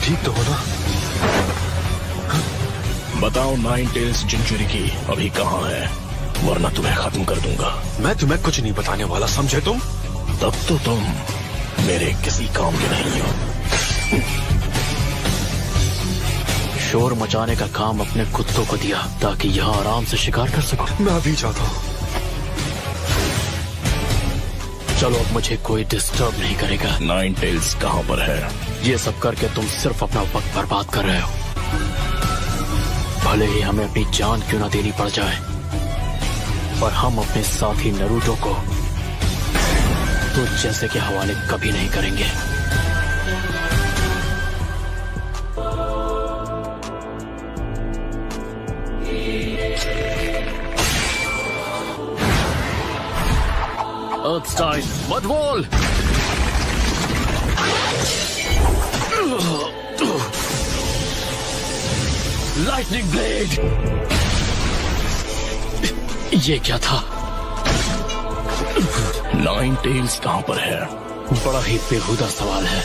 ठीक तो हो ना? बताओ नाइन टेल्स जिंजुरिकी अभी कहाँ है, वरना तुम्हें खत्म कर दूंगा। मैं तुम्हें कुछ नहीं बताने वाला, समझे तुम? तब तो तुम मेरे किसी काम के नहीं हो। शोर मचाने का काम अपने कुत्तों को दिया ताकि यहाँ आराम से शिकार कर सको। मैं अभी जाता हूँ। चलो, अब मुझे कोई डिस्टर्ब नहीं करेगा। नाइन टेल्स कहाँ पर है? ये सब करके तुम सिर्फ अपना वक्त बर्बाद कर रहे हो। भले ही हमें अपनी जान क्यों ना देनी पड़ जाए, पर हम अपने साथी नरूटो को तो जैसे के हवाले कभी नहीं करेंगे। Earthstein, Mudwall! Lightning Blade! ये क्या था? नाइन टेल्स कहाँ पर है? बड़ा ही बेहुदा सवाल है।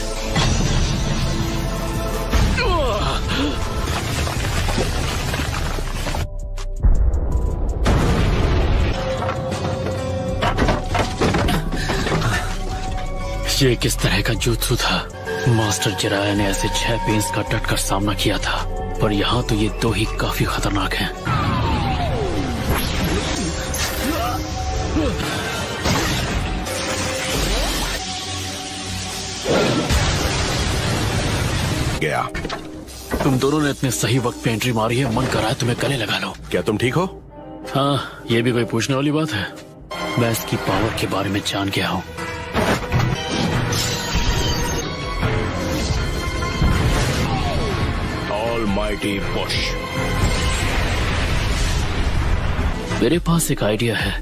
ये किस तरह का jutsu था? मास्टर जिराया ने ऐसे 6 पेंस का डटकर सामना किया था, पर यहाँ तो ये 2 ही काफी खतरनाक हैं। गया। तुम दोनों ने इतने सही वक्त पे एंट्री मारी है, मन कर रहा है तुम्हें गले लगा लो। क्या तुम ठीक हो? हाँ, ये भी कोई पूछने वाली बात है? मैं इसकी पावर के बारे में जान गया हूँ। Almighty push. मेरे पास एक आइडिया है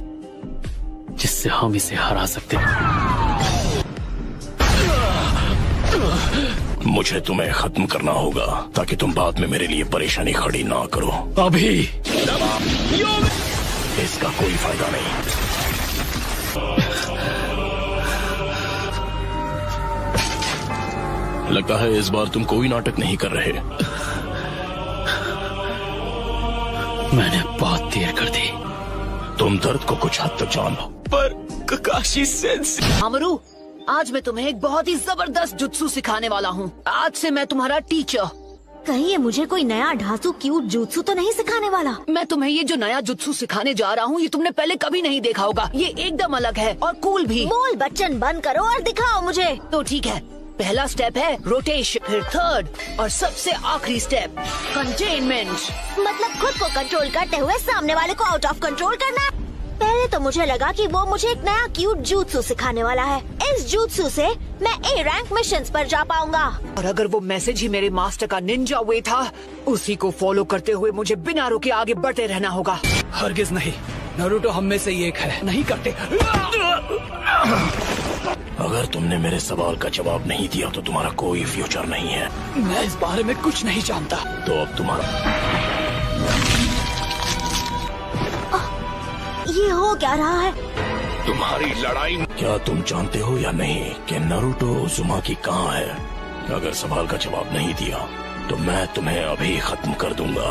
जिससे हम इसे हरा सकते हैं। मुझे तुम्हें खत्म करना होगा ताकि तुम बाद में मेरे लिए परेशानी खड़ी ना करो। अभी इसका कोई फायदा नहीं। लगता है इस बार तुम कोई नाटक नहीं कर रहे। मैंने बहुत देर कर दी। तुम दर्द को कुछ हद तक जानो, पर ककाशी सेंसेई। अमरू, आज मैं तुम्हें एक बहुत ही जबरदस्त जुत्सु सिखाने वाला हूँ। आज से मैं तुम्हारा टीचर। कहीं ये मुझे कोई नया ढांसू क्यूट जुत्सु तो नहीं सिखाने वाला? मैं तुम्हें ये जो नया जुत्सु सिखाने जा रहा हूँ, ये तुमने पहले कभी नहीं देखा होगा। ये एकदम अलग है और कूल भी। बोल बच्चन बंद करो और दिखाओ मुझे। तो ठीक है, पहला स्टेप है रोटेशन, फिर थर्ड और सबसे आखिरी स्टेप कंटेनमेंट। मतलब खुद को कंट्रोल करते हुए सामने वाले को आउट ऑफ कंट्रोल करना। पहले तो मुझे लगा कि वो मुझे एक नया क्यूट जुत्सु सिखाने वाला है। इस जुत्सु से मैं A रैंक मिशंस पर जा पाऊंगा। और अगर वो मैसेज ही मेरे मास्टर का निंजा वे था, उसी को फॉलो करते हुए मुझे बिना रुके आगे बढ़ते रहना होगा। हरगिज नहीं, नारुतो हम में से ही एक है। नहीं करते। अगर तुमने मेरे सवाल का जवाब नहीं दिया तो तुम्हारा कोई फ्यूचर नहीं है। मैं इस बारे में कुछ नहीं जानता। तो अब तुम्हारा ये हो क्या रहा है? तुम्हारी लड़ाई। क्या तुम जानते हो या नहीं कि नारुतो उज़ुमाकी कहाँ है? अगर सवाल का जवाब नहीं दिया तो मैं तुम्हें अभी खत्म कर दूंगा।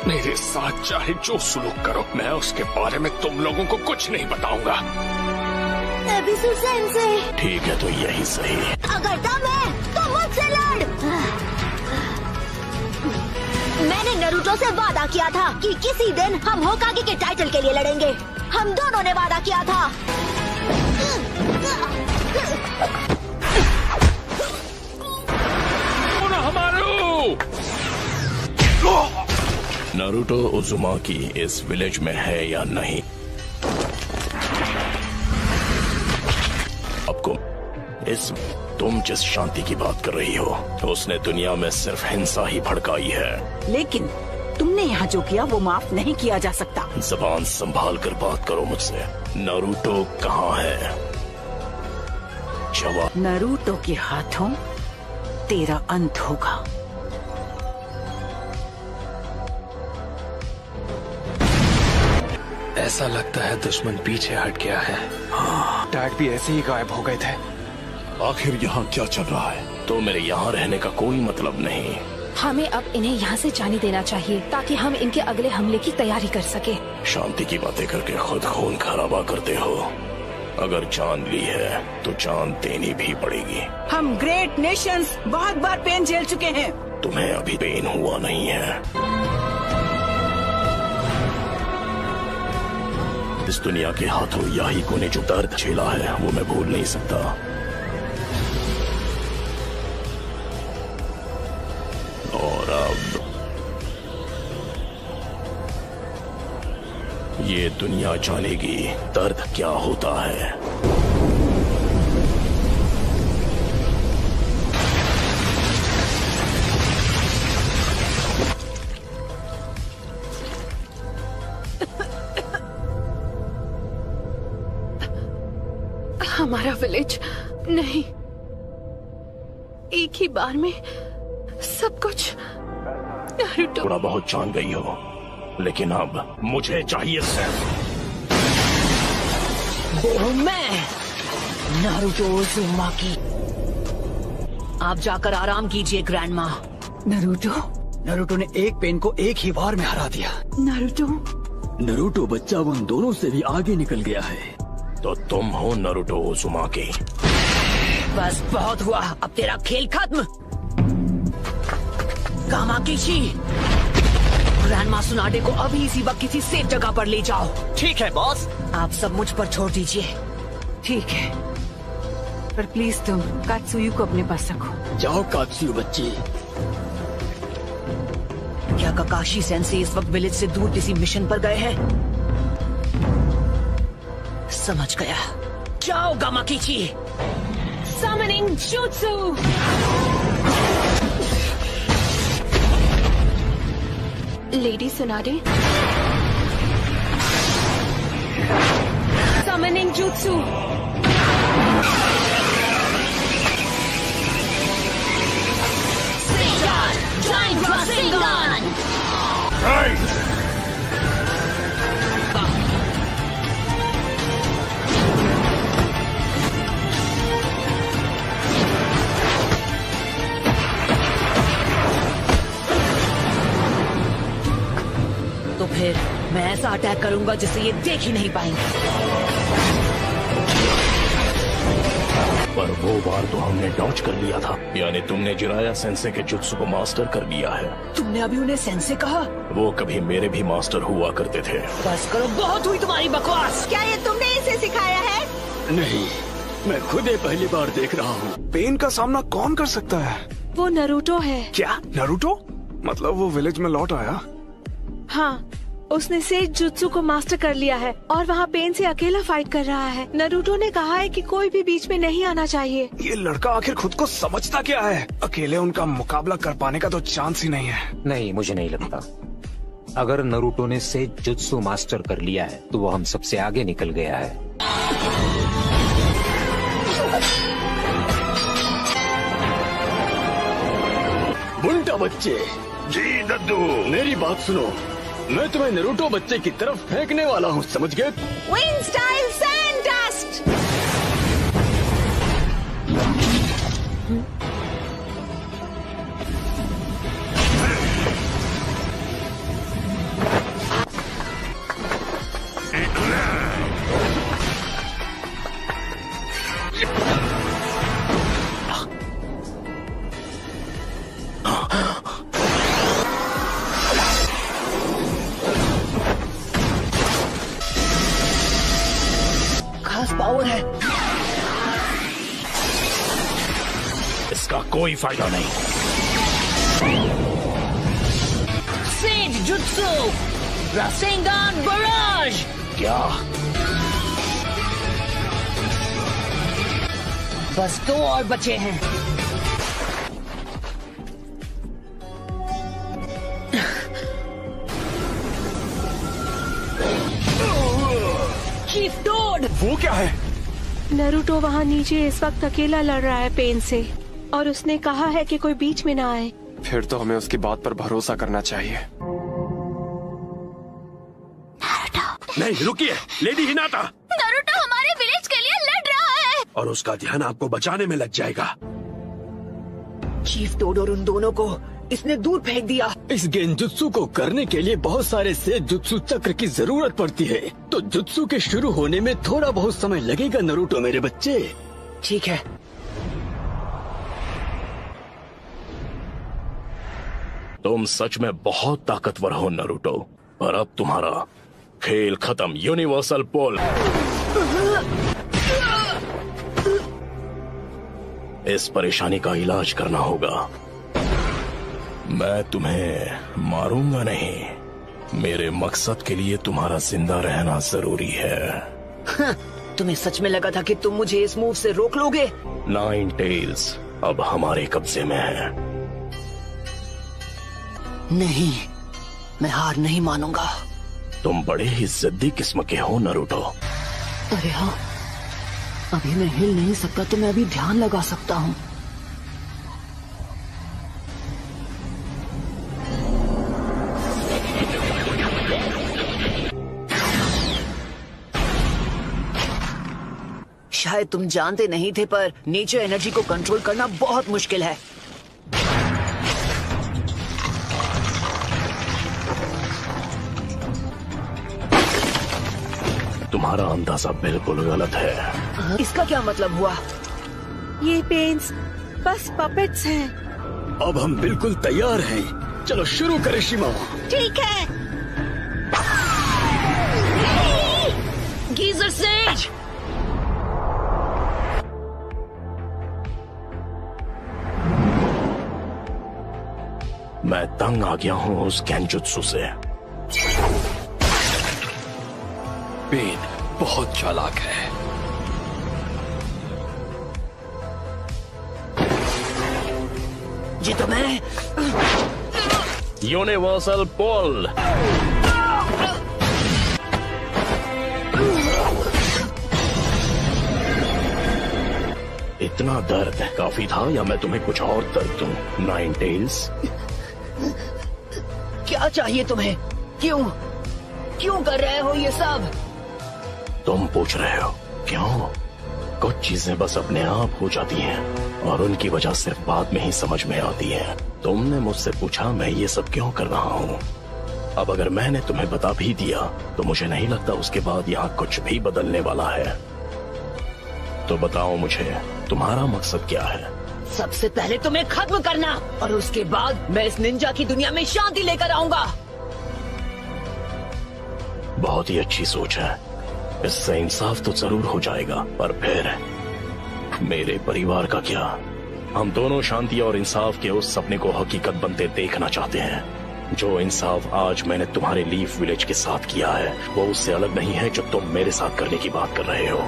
मेरे साथ चाहे जो सुलूक करो, मैं उसके बारे में तुम लोगों को कुछ नहीं बताऊंगा। एबिसु सेंसेई। ठीक है, तो यही सही। अगर दम है तो मुझसे लड़। मैंने नारुतो से वादा किया था कि किसी दिन हम होकागे के टाइटल के लिए लड़ेंगे। हम दोनों ने वादा किया था। नारुतो उज़ुमाकी इस विलेज में है या नहीं? आपको तुम जिस शांति की बात कर रही हो, उसने दुनिया में सिर्फ हिंसा ही भड़काई है। लेकिन तुमने यहाँ जो किया वो माफ नहीं किया जा सकता। जबान संभाल कर बात करो मुझसे। नारुतो कहाँ है? जवाब। नारुतो के हाथों तेरा अंत होगा। ऐसा लगता है दुश्मन पीछे हट गया है। हाँ, डैड भी ऐसे ही गायब हो गए थे। आखिर यहाँ क्या चल रहा है? तो मेरे यहाँ रहने का कोई मतलब नहीं। हमें अब इन्हें यहाँ से जाने देना चाहिए ताकि हम इनके अगले हमले की तैयारी कर सके। शांति की बातें करके खुद खून खराबा करते हो। अगर जान ली है तो जान देनी भी पड़ेगी। हम ग्रेट नेशंस बहुत बार पेन झेल चुके हैं। तुम्हें अभी पेन हुआ नहीं है। इस दुनिया के हाथों याही को ने जो दर्द झेला है वो मैं भूल नहीं सकता। और अब ये दुनिया जानेगी दर्द क्या होता है। हमारा विलेज नहीं, एक ही बार में सब कुछ। नारुतो, थोड़ा बहुत जान गई हो, लेकिन अब मुझे चाहिए सिर्फ वो हूँ मैं, नारुतो उज़ुमाकी। आप जाकर आराम कीजिए ग्रैंडमा। नरूटो ने एक पेन को एक ही बार में हरा दिया। नरूटो बच्चा उन दोनों से भी आगे निकल गया है। तो तुम हो नारुतो उज़ुमाकी। बस बहुत हुआ, अब तेरा खेल खत्म। कामाकिशी, ग्रैंडमा सुनाडे को अभी इसी वक्त किसी सेफ जगह पर ले जाओ। ठीक है बॉस। आप सब मुझ पर छोड़ दीजिए। ठीक है, पर प्लीज तुम कात्सुयु को अपने पास रखो। जाओ कात्सुयु बच्ची। क्या ककाशी सेंसे इस वक्त विलेज से दूर किसी मिशन पर गए हैं? समझ गया। जाओ गामाकिची। Summoning Jutsu! Lady Tsunade. Summoning Jutsu! Rasengan! Giant Rasengan! तो फिर मैं ऐसा अटैक करूंगा जिसे ये देख ही नहीं पाएंगे। पर वो बार तो हमने डॉज कर लिया था। यानी तुमने जिराया सेंसे के जुत्सु को मास्टर कर लिया है। तुमने अभी उन्हें सेंसे कहा? वो कभी मेरे भी मास्टर हुआ करते थे। बस करो, बहुत हुई तुम्हारी बकवास। क्या ये तुमने इसे सिखाया है? नहीं, मैं खुद ही पहली बार देख रहा हूँ। पेन का सामना कौन कर सकता है? वो नरूटो है। क्या नारुतो? मतलब वो विलेज में लौट आया? हाँ, उसने सेज जुत्सु को मास्टर कर लिया है और वहाँ पेन से अकेला फाइट कर रहा है। नरूटो ने कहा है कि कोई भी बीच में नहीं आना चाहिए। ये लड़का आखिर खुद को समझता क्या है? अकेले उनका मुकाबला कर पाने का तो चांस ही नहीं है। नहीं, मुझे नहीं लगता। अगर नरूटो ने सेज जुत्सु मास्टर कर लिया है तो वो हम सबसे आगे निकल गया है। बुंटा बच्चे। जी दद्दू। मेरी बात सुनो, मैं तुम्हें नरूटो बच्चे की तरफ फेंकने वाला हूँ, समझ गए? Wind style sand dust! Power है। इसका कोई फायदा नहीं। सेज जुत्सु रासेंगान बराज। क्या? बस 2 और बचे हैं। चीफ डोड। वो क्या है? नरूटो वहाँ नीचे इस वक्त अकेला लड़ रहा है पेन से और उसने कहा है कि कोई बीच में ना आए। फिर तो हमें उसकी बात पर भरोसा करना चाहिए। नहीं, रुकिए लेडी हिनाटा। नारुतो हमारे विलेज के लिए लड़ रहा है और उसका ध्यान आपको बचाने में लग जाएगा। चीफ टोड और उन दोनों को इसने दूर फेंक दिया। इस गेंजुत्सु को करने के लिए बहुत सारे सेजुत्सु चक्र की जरूरत पड़ती है, तो जुत्सु के शुरू होने में थोड़ा बहुत समय लगेगा नरूटो मेरे बच्चे। ठीक है। तुम सच में बहुत ताकतवर हो नरूटो, पर अब तुम्हारा खेल खत्म। यूनिवर्सल पोल। इस परेशानी का इलाज करना होगा। मैं तुम्हें मारूंगा नहीं। मेरे मकसद के लिए तुम्हारा जिंदा रहना जरूरी है। तुम्हें सच में लगा था कि तुम मुझे इस मूव से रोक लोगे? नाइन टेल्स अब हमारे कब्जे में है। नहीं, मैं हार नहीं मानूंगा। तुम बड़े ही जिद्दी किस्म के हो नरूटो। अरे हाँ, अभी मैं हिल नहीं सकता तो मैं अभी ध्यान लगा सकता हूँ। शायद तुम जानते नहीं थे, पर नेचर एनर्जी को कंट्रोल करना बहुत मुश्किल है। तुम्हारा अंदाजा बिल्कुल गलत है। इसका क्या मतलब हुआ? ये पेंस बस पपेट्स हैं। अब हम बिल्कुल तैयार हैं। चलो शुरू करें शिमा। ठीक है। Geyser says. मैं तंग आ गया हूँ उस गेंजुत्सु से। पेन बहुत चालाक है। ये तो मैं। यूनिवर्सल पोल। इतना दर्द काफी था या मैं तुम्हें कुछ और दर्द दूं? Nine tails. क्या चाहिए तुम्हें? क्यों कर रहे हो ये सब? तुम पूछ रहे हो क्यों? कुछ चीजें बस अपने आप हो जाती हैं और उनकी वजह सिर्फ बाद में ही समझ में आती है। तुमने मुझसे पूछा मैं ये सब क्यों कर रहा हूँ। अब अगर मैंने तुम्हें बता भी दिया तो मुझे नहीं लगता उसके बाद यहाँ कुछ भी बदलने वाला है। तो बताओ मुझे तुम्हारा मकसद क्या है? सबसे पहले तुम्हें खत्म करना, और उसके बाद मैं इस निंजा की दुनिया में शांति लेकर आऊंगा। बहुत ही अच्छी सोच है। इससे इंसाफ तो जरूर हो जाएगा, पर फिर मेरे परिवार का क्या? हम दोनों शांति और इंसाफ के उस सपने को हकीकत बनते देखना चाहते हैं। जो इंसाफ आज मैंने तुम्हारे लीफ विलेज के साथ किया है वो उससे अलग नहीं है जो तुम मेरे साथ करने की बात कर रहे हो।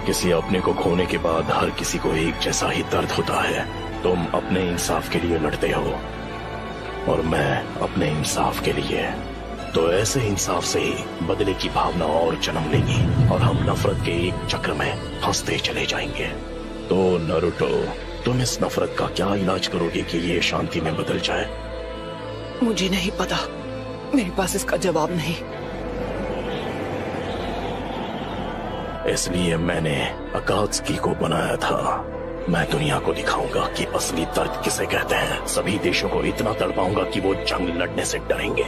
किसी अपने को खोने के बाद हर किसी को एक जैसा ही दर्द होता है। तुम अपने इंसाफ के लिए लड़ते हो और मैं अपने इंसाफ के लिए। तो ऐसे इंसाफ से ही बदले की भावना और जन्म लेगी और हम नफरत के एक चक्र में फंसते चले जाएंगे। तो नरूटो, तुम इस नफरत का क्या इलाज करोगे कि ये शांति में बदल जाए? मुझे नहीं पता, मेरे पास इसका जवाब नहीं। इसलिए मैंने अकात्सुकी को बनाया था। मैं दुनिया को दिखाऊंगा कि असली दर्द किसे कहते हैं। सभी देशों को इतना तड़पाऊंगा कि वो जंग लड़ने से डरेंगे।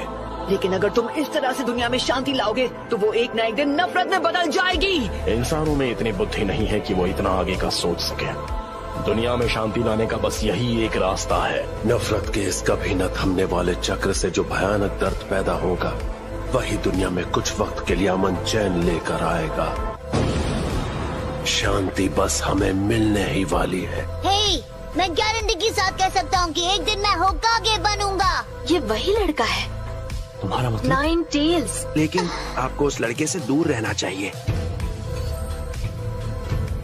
लेकिन अगर तुम इस तरह से दुनिया में शांति लाओगे तो वो एक न एक दिन नफरत में बदल जाएगी। इंसानों में इतनी बुद्धि नहीं है कि वो इतना आगे का सोच सके। दुनिया में शांति लाने का बस यही एक रास्ता है। नफरत के इस कभी न थमने वाले चक्र से जो भयानक दर्द पैदा होगा वही दुनिया में कुछ वक्त के लिए अमन चैन लेकर आएगा। शांति बस हमें मिलने ही वाली है। हे, मैं गारंटी के साथ कह सकता हूँ कि एक दिन मैं होकागे बनूंगा। ये वही लड़का है, तुम्हारा मतलब? Nine tails. लेकिन आपको उस लड़के से दूर रहना चाहिए।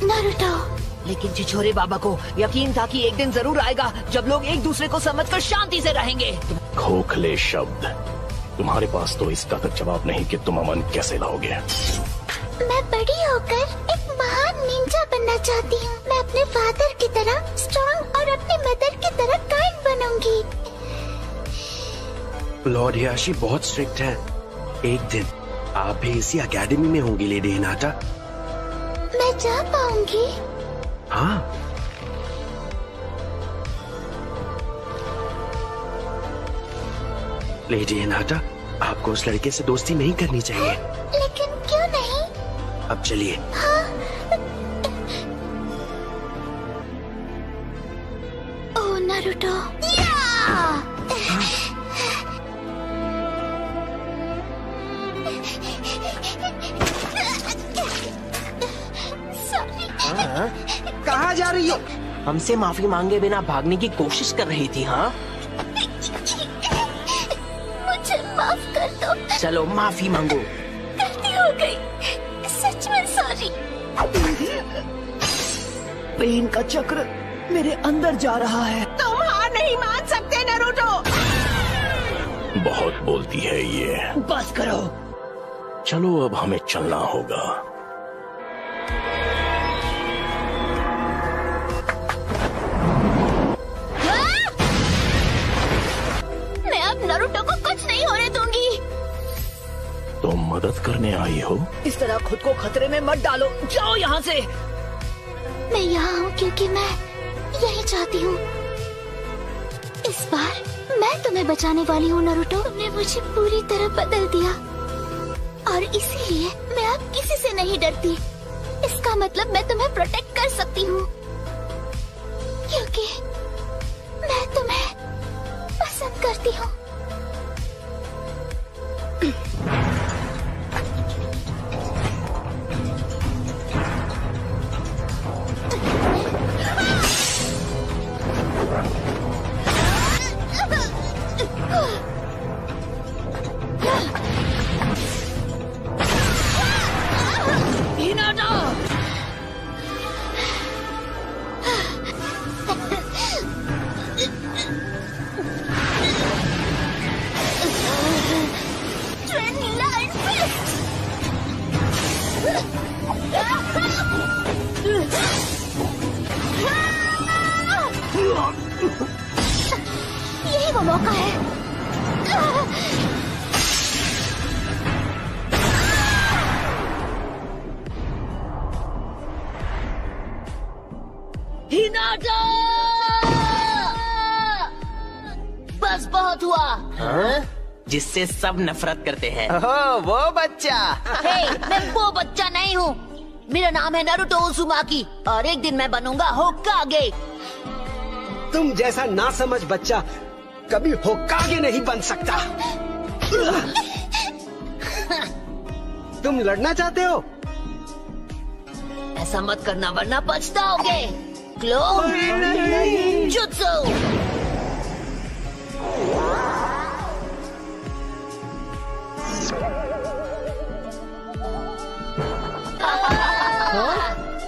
नारुतो। लेकिन छिछोरे बाबा को यकीन था कि एक दिन जरूर आएगा जब लोग एक दूसरे को समझकर शांति से रहेंगे। खोखले शब्द। तुम्हारे पास तो इसका तक जवाब नहीं कि तुम अमन कैसे लाओगे। मैं बड़ी होकर एक महान निंजा बनना चाहती हूँ। मैं अपने फादर की तरह स्ट्रॉन्ग और अपनी मदर की तरह काइंड बनूंगी। लॉर्ड हियाशी बहुत स्ट्रिक्ट है। एक दिन आप भी इसी एकेडमी में होंगी लेडी हिनाटा। मैं जा पाऊंगी? हाँ। लेडी हिनाटा, आपको उस लड़के से दोस्ती नहीं करनी चाहिए। लेकिन क्यों नहीं? अब चलिए। ओह नारुतो। कहाँ जा रही हो? हमसे माफी मांगे बिना भागने की कोशिश कर रही थी। हाँ, मुझे माफ कर दो। चलो माफी मांगो। गलती हो गई, सच में सॉरी। पेन का चक्र मेरे अंदर जा रहा है। तुम हार नहीं मान सकते नारुतो। बहुत बोलती है ये। बस करो। चलो अब हमें चलना होगा। मैं अब नारुतो को कुछ नहीं होने दूंगी। तुम मदद करने आई हो? इस तरह खुद को खतरे में मत डालो। जाओ यहाँ से। मैं यहाँ हूँ क्योंकि मैं यही चाहती हूँ। इस बार मैं तुम्हें बचाने वाली हूँ नारुतो। तुमने मुझे पूरी तरह बदल दिया और इसीलिए मैं अब किसी से नहीं डरती। इसका मतलब मैं तुम्हें प्रोटेक्ट कर सकती हूँ क्योंकि मैं तुम्हें पसंद करती हूँ। यही वो मौका है। हिनाटा! बस बहुत हुआ। हाँ? जिससे सब नफरत करते हैं। वो बच्चा। मैं वो बच्चा नहीं हूँ। मेरा नाम है नारुतो उज़ुमाकी और एक दिन मैं बनूंगा होकागे। तुम जैसा नासमझ बच्चा कभी होकागे नहीं बन सकता। तुम लड़ना चाहते हो? ऐसा मत करना वरना पछताओगे। Clone jutsu.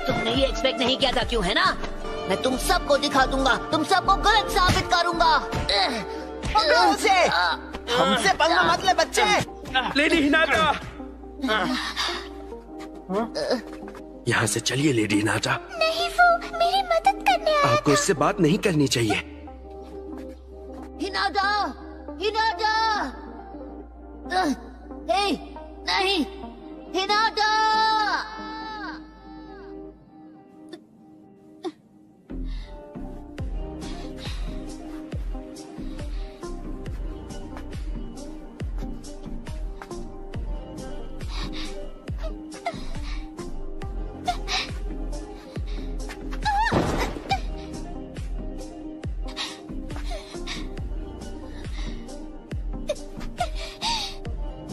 तुमने ये एक्सपेक्ट नहीं किया था, क्यों है ना? मैं तुम सबको दिखा दूंगा, तुम सबको गलत साबित करूंगा। पकड़ो उसे। हमसे पंगा मत ले बच्चे। लेडी हिनाटा, यहाँ से चलिए लेडी हिनाटा। नहीं, वो मेरी मदद करने आया आपको इससे बात नहीं करनी चाहिए। हिनाटा, हिनाटा, हे, नहीं, हिनाटा।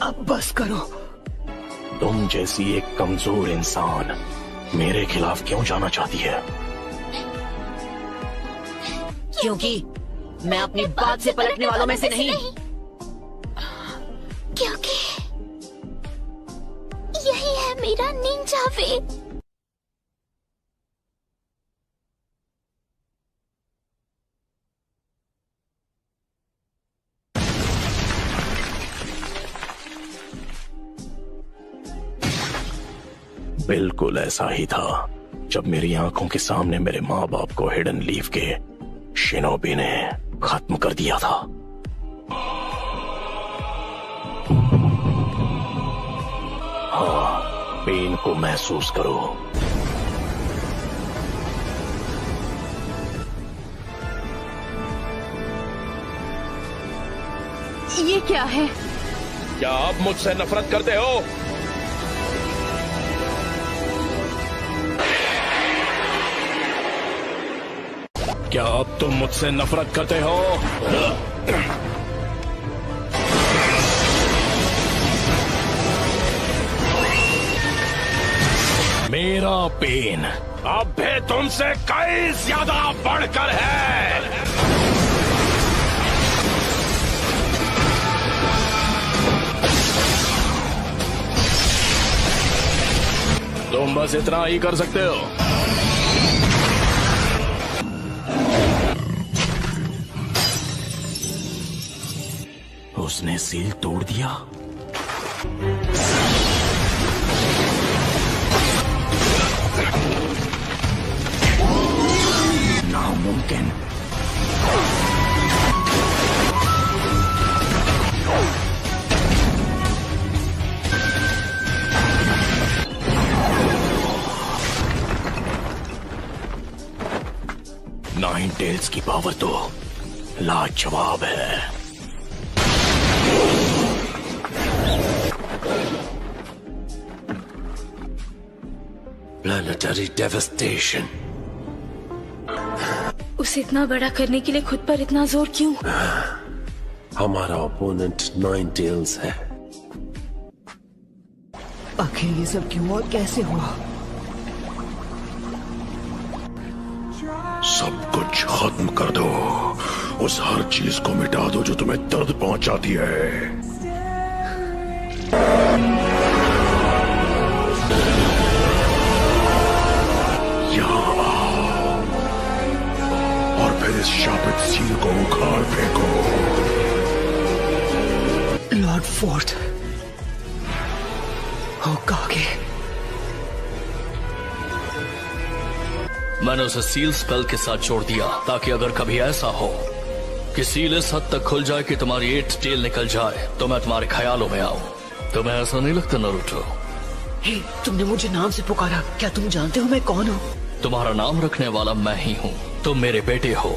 अब बस करो। तुम जैसी एक कमजोर इंसान मेरे खिलाफ क्यों जाना चाहती है? क्योंकि मैं अपनी बात से पलटने वालों में से नहीं। क्योंकि यही है मेरा निंजा वे। बिल्कुल ऐसा ही था जब मेरी आंखों के सामने मेरे माँ बाप को हिडन लीफ के शिनोबी ने खत्म कर दिया था। हाँ, पेन को महसूस करो। ये क्या है? क्या आप मुझसे नफरत करते हो? क्या अब तुम मुझसे नफरत करते हो? मेरा पेन अब भी तुमसे कई ज्यादा बढ़कर है। तुम बस इतना ही कर सकते हो। उसने सील तोड़ दिया। नामुमकिन। नाइन टेल्स की पावर तो लाजवाब है। Planetary devastation. उसे इतना बड़ा करने के लिए खुद पर इतना जोर क्यों? हमारा ओपोनेंट नाइन टेल्स है। आखिर ये सब क्यों और कैसे हुआ? सब कुछ खत्म कर दो। उस हर चीज को मिटा दो जो तुम्हें दर्द पहुंचाती है। यहाँ आओ और फिर इस शापित सील को उखाड़ फेंको। Lord fourth होकागे। मैंने उसे सील स्पेल के साथ जोड़ दिया ताकि अगर कभी ऐसा हो कि सील इस हद तक खुल जाए कि तुम्हारी 8 टेल निकल जाए तो मैं तुम्हारे ख्यालों में आऊं। तुम्हें ऐसा नहीं लगता नरूटो? हे, तुमने मुझे नाम से पुकारा। क्या तुम जानते हो मैं कौन हूँ? तुम्हारा नाम रखने वाला मैं ही हूँ। तुम मेरे बेटे हो।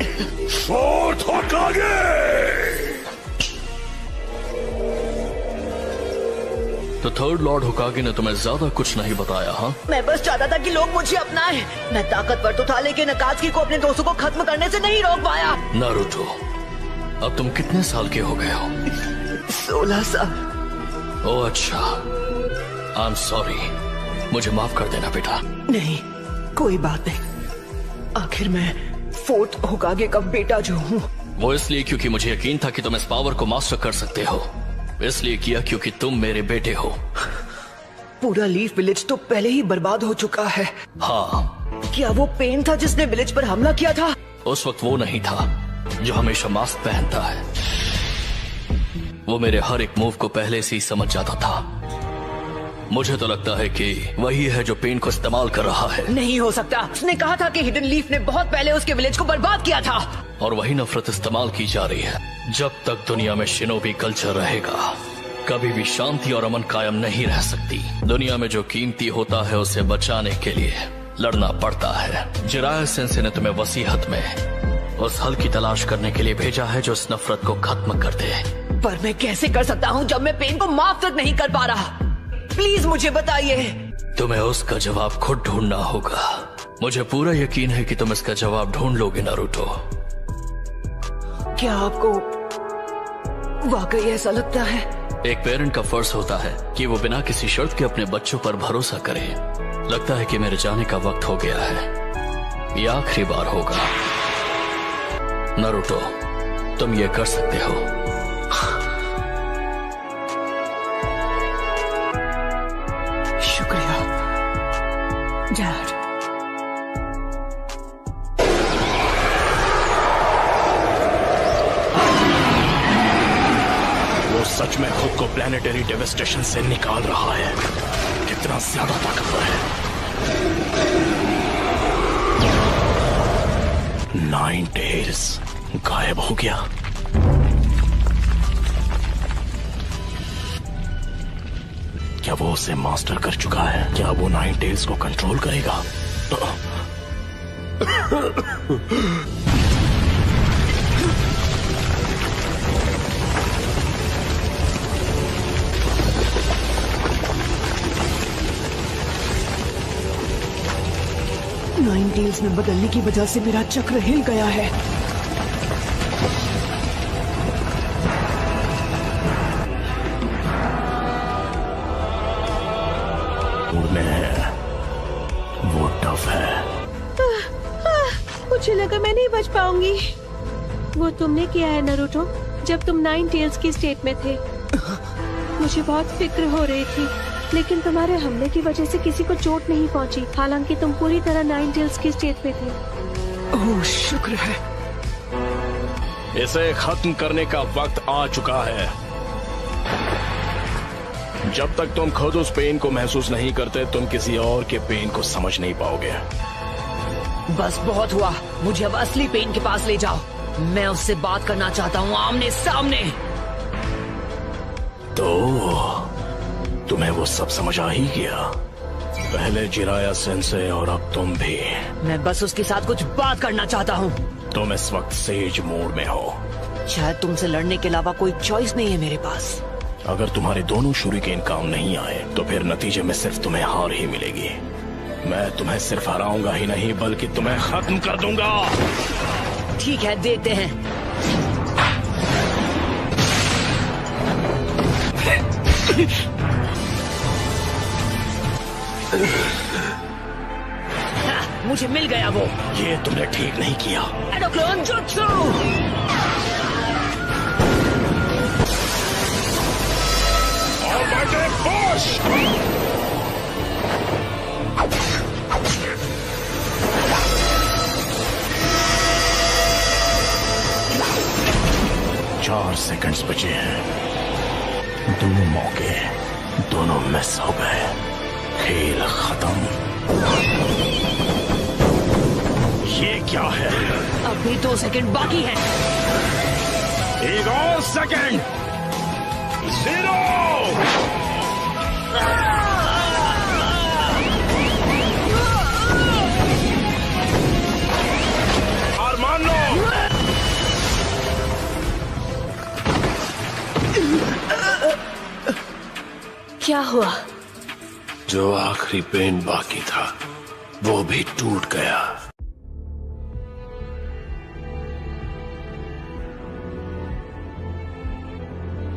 फोर्थ होकागे। तो थर्ड लॉर्ड होकागे ने तुम्हें ज्यादा कुछ नहीं बताया? हाँ, मैं बस चाहता था कि लोग मुझे अपनाएं। मैं ताकतवर तो था लेकिन अकात्सुकी को अपने दोस्तों को खत्म करने से नहीं रोक पाया। नारुतो, अब तुम कितने साल के हो गए हो? 16 साल। ओह अच्छा, आई एम सॉरी। मुझे माफ कर देना बेटा। नहीं, कोई बात नहीं। आखिर मैं फोर्थ होकागे का बेटा जो हूँ। वो इसलिए क्योंकि मुझे यकीन था कि तुम इस पावर को मास्टर कर सकते हो। इसलिए किया क्योंकि तुम मेरे बेटे हो। पूरा लीफ विलेज तो पहले ही बर्बाद हो चुका है। हाँ। क्या वो पेन था जिसने विलेज पर हमला किया था? उस वक्त वो नहीं था जो हमेशा मास्क पहनता है। वो मेरे हर एक मूव को पहले से ही समझ जाता था। मुझे तो लगता है कि वही है जो पेन को इस्तेमाल कर रहा है। नहीं हो सकता। उसने कहा था कि हिडन लीफ ने बहुत पहले उसके विलेज को बर्बाद किया था। और वही नफरत इस्तेमाल की जा रही है। जब तक दुनिया में शिनोबी कल्चर रहेगा कभी भी शांति और अमन कायम नहीं रह सकती। दुनिया में जो कीमती होता है उसे बचाने के लिए लड़ना पड़ता है। जिराया सेंसे ने तुम्हें वसीहत में उस हल की तलाश करने के लिए भेजा है जो इस नफरत को खत्म कर दे। पर मैं कैसे कर सकता हूँ जब मैं पेन को माफ तक नहीं कर पा रहा? प्लीज मुझे बताइए। तुम्हें उसका जवाब खुद ढूंढना होगा। मुझे पूरा यकीन है कि तुम इसका जवाब ढूंढ लोगे नारुतो। क्या आपको वाकई ऐसा लगता है? एक पेरेंट का फर्ज होता है कि वो बिना किसी शर्त के अपने बच्चों पर भरोसा करे। लगता है कि मेरे जाने का वक्त हो गया है। ये आखिरी बार होगा। नारुतो, तुम ये कर सकते हो। शुक्रिया डैड। वो सच में खुद को प्लैनेटरी डेवस्टेशन से निकाल रहा है। कितना ज्यादा ताकतवर है। 9 टेल्स गायब हो गया। क्या वो उसे मास्टर कर चुका है? क्या वो 9 टेल्स को कंट्रोल करेगा? नाइन टेल्स में बदलने की वजह से मेरा चक्र हिल गया है। में है, वो टफ है। मुझे लगा मैं नहीं बच पाऊंगी। वो तुमने किया है नरूटो, जब तुम नाइन टेल्स की स्टेट में थे। मुझे बहुत फिक्र हो रही थी, लेकिन तुम्हारे हमले की वजह से किसी को चोट नहीं पहुंची, हालांकि तुम पूरी तरह नाइन टेल्स की स्टेट में थे। ओह शुक्र है। इसे खत्म करने का वक्त आ चुका है। जब तक तुम खुद उस पेन को महसूस नहीं करते, तुम किसी और के पेन को समझ नहीं पाओगे। बस बहुत हुआ, मुझे अब असली पेन के पास ले जाओ। मैं उससे बात करना चाहता हूँ, आमने सामने। तो तुम्हें वो सब समझ आ ही गया। पहले जिराया सेंसे और अब तुम भी। मैं बस उसके साथ कुछ बात करना चाहता हूँ। तुम इस वक्त सेज मोड में हो। शायद तुमसे लड़ने के अलावा कोई चॉइस नहीं है मेरे पास। अगर तुम्हारे दोनों शूरिकेन काम नहीं आए तो फिर नतीजे में सिर्फ तुम्हें हार ही मिलेगी। मैं तुम्हें सिर्फ हराऊंगा ही नहीं, बल्कि तुम्हें खत्म कर दूंगा। ठीक है, देखते हैं। मुझे मिल गया वो। ये तुमने ठीक नहीं किया। एडोक्लोन जुत्सु। पुश। 4 सेकंड्स बचे हैं। दोनों मौके, दोनों मिस हो गए। खेल खत्म। ये क्या है? अभी 2 सेकंड बाकी हैं। एक और सेकंड। 0। हार मान लो। क्या हुआ? जो आखिरी पेन बाकी था वो भी टूट गया।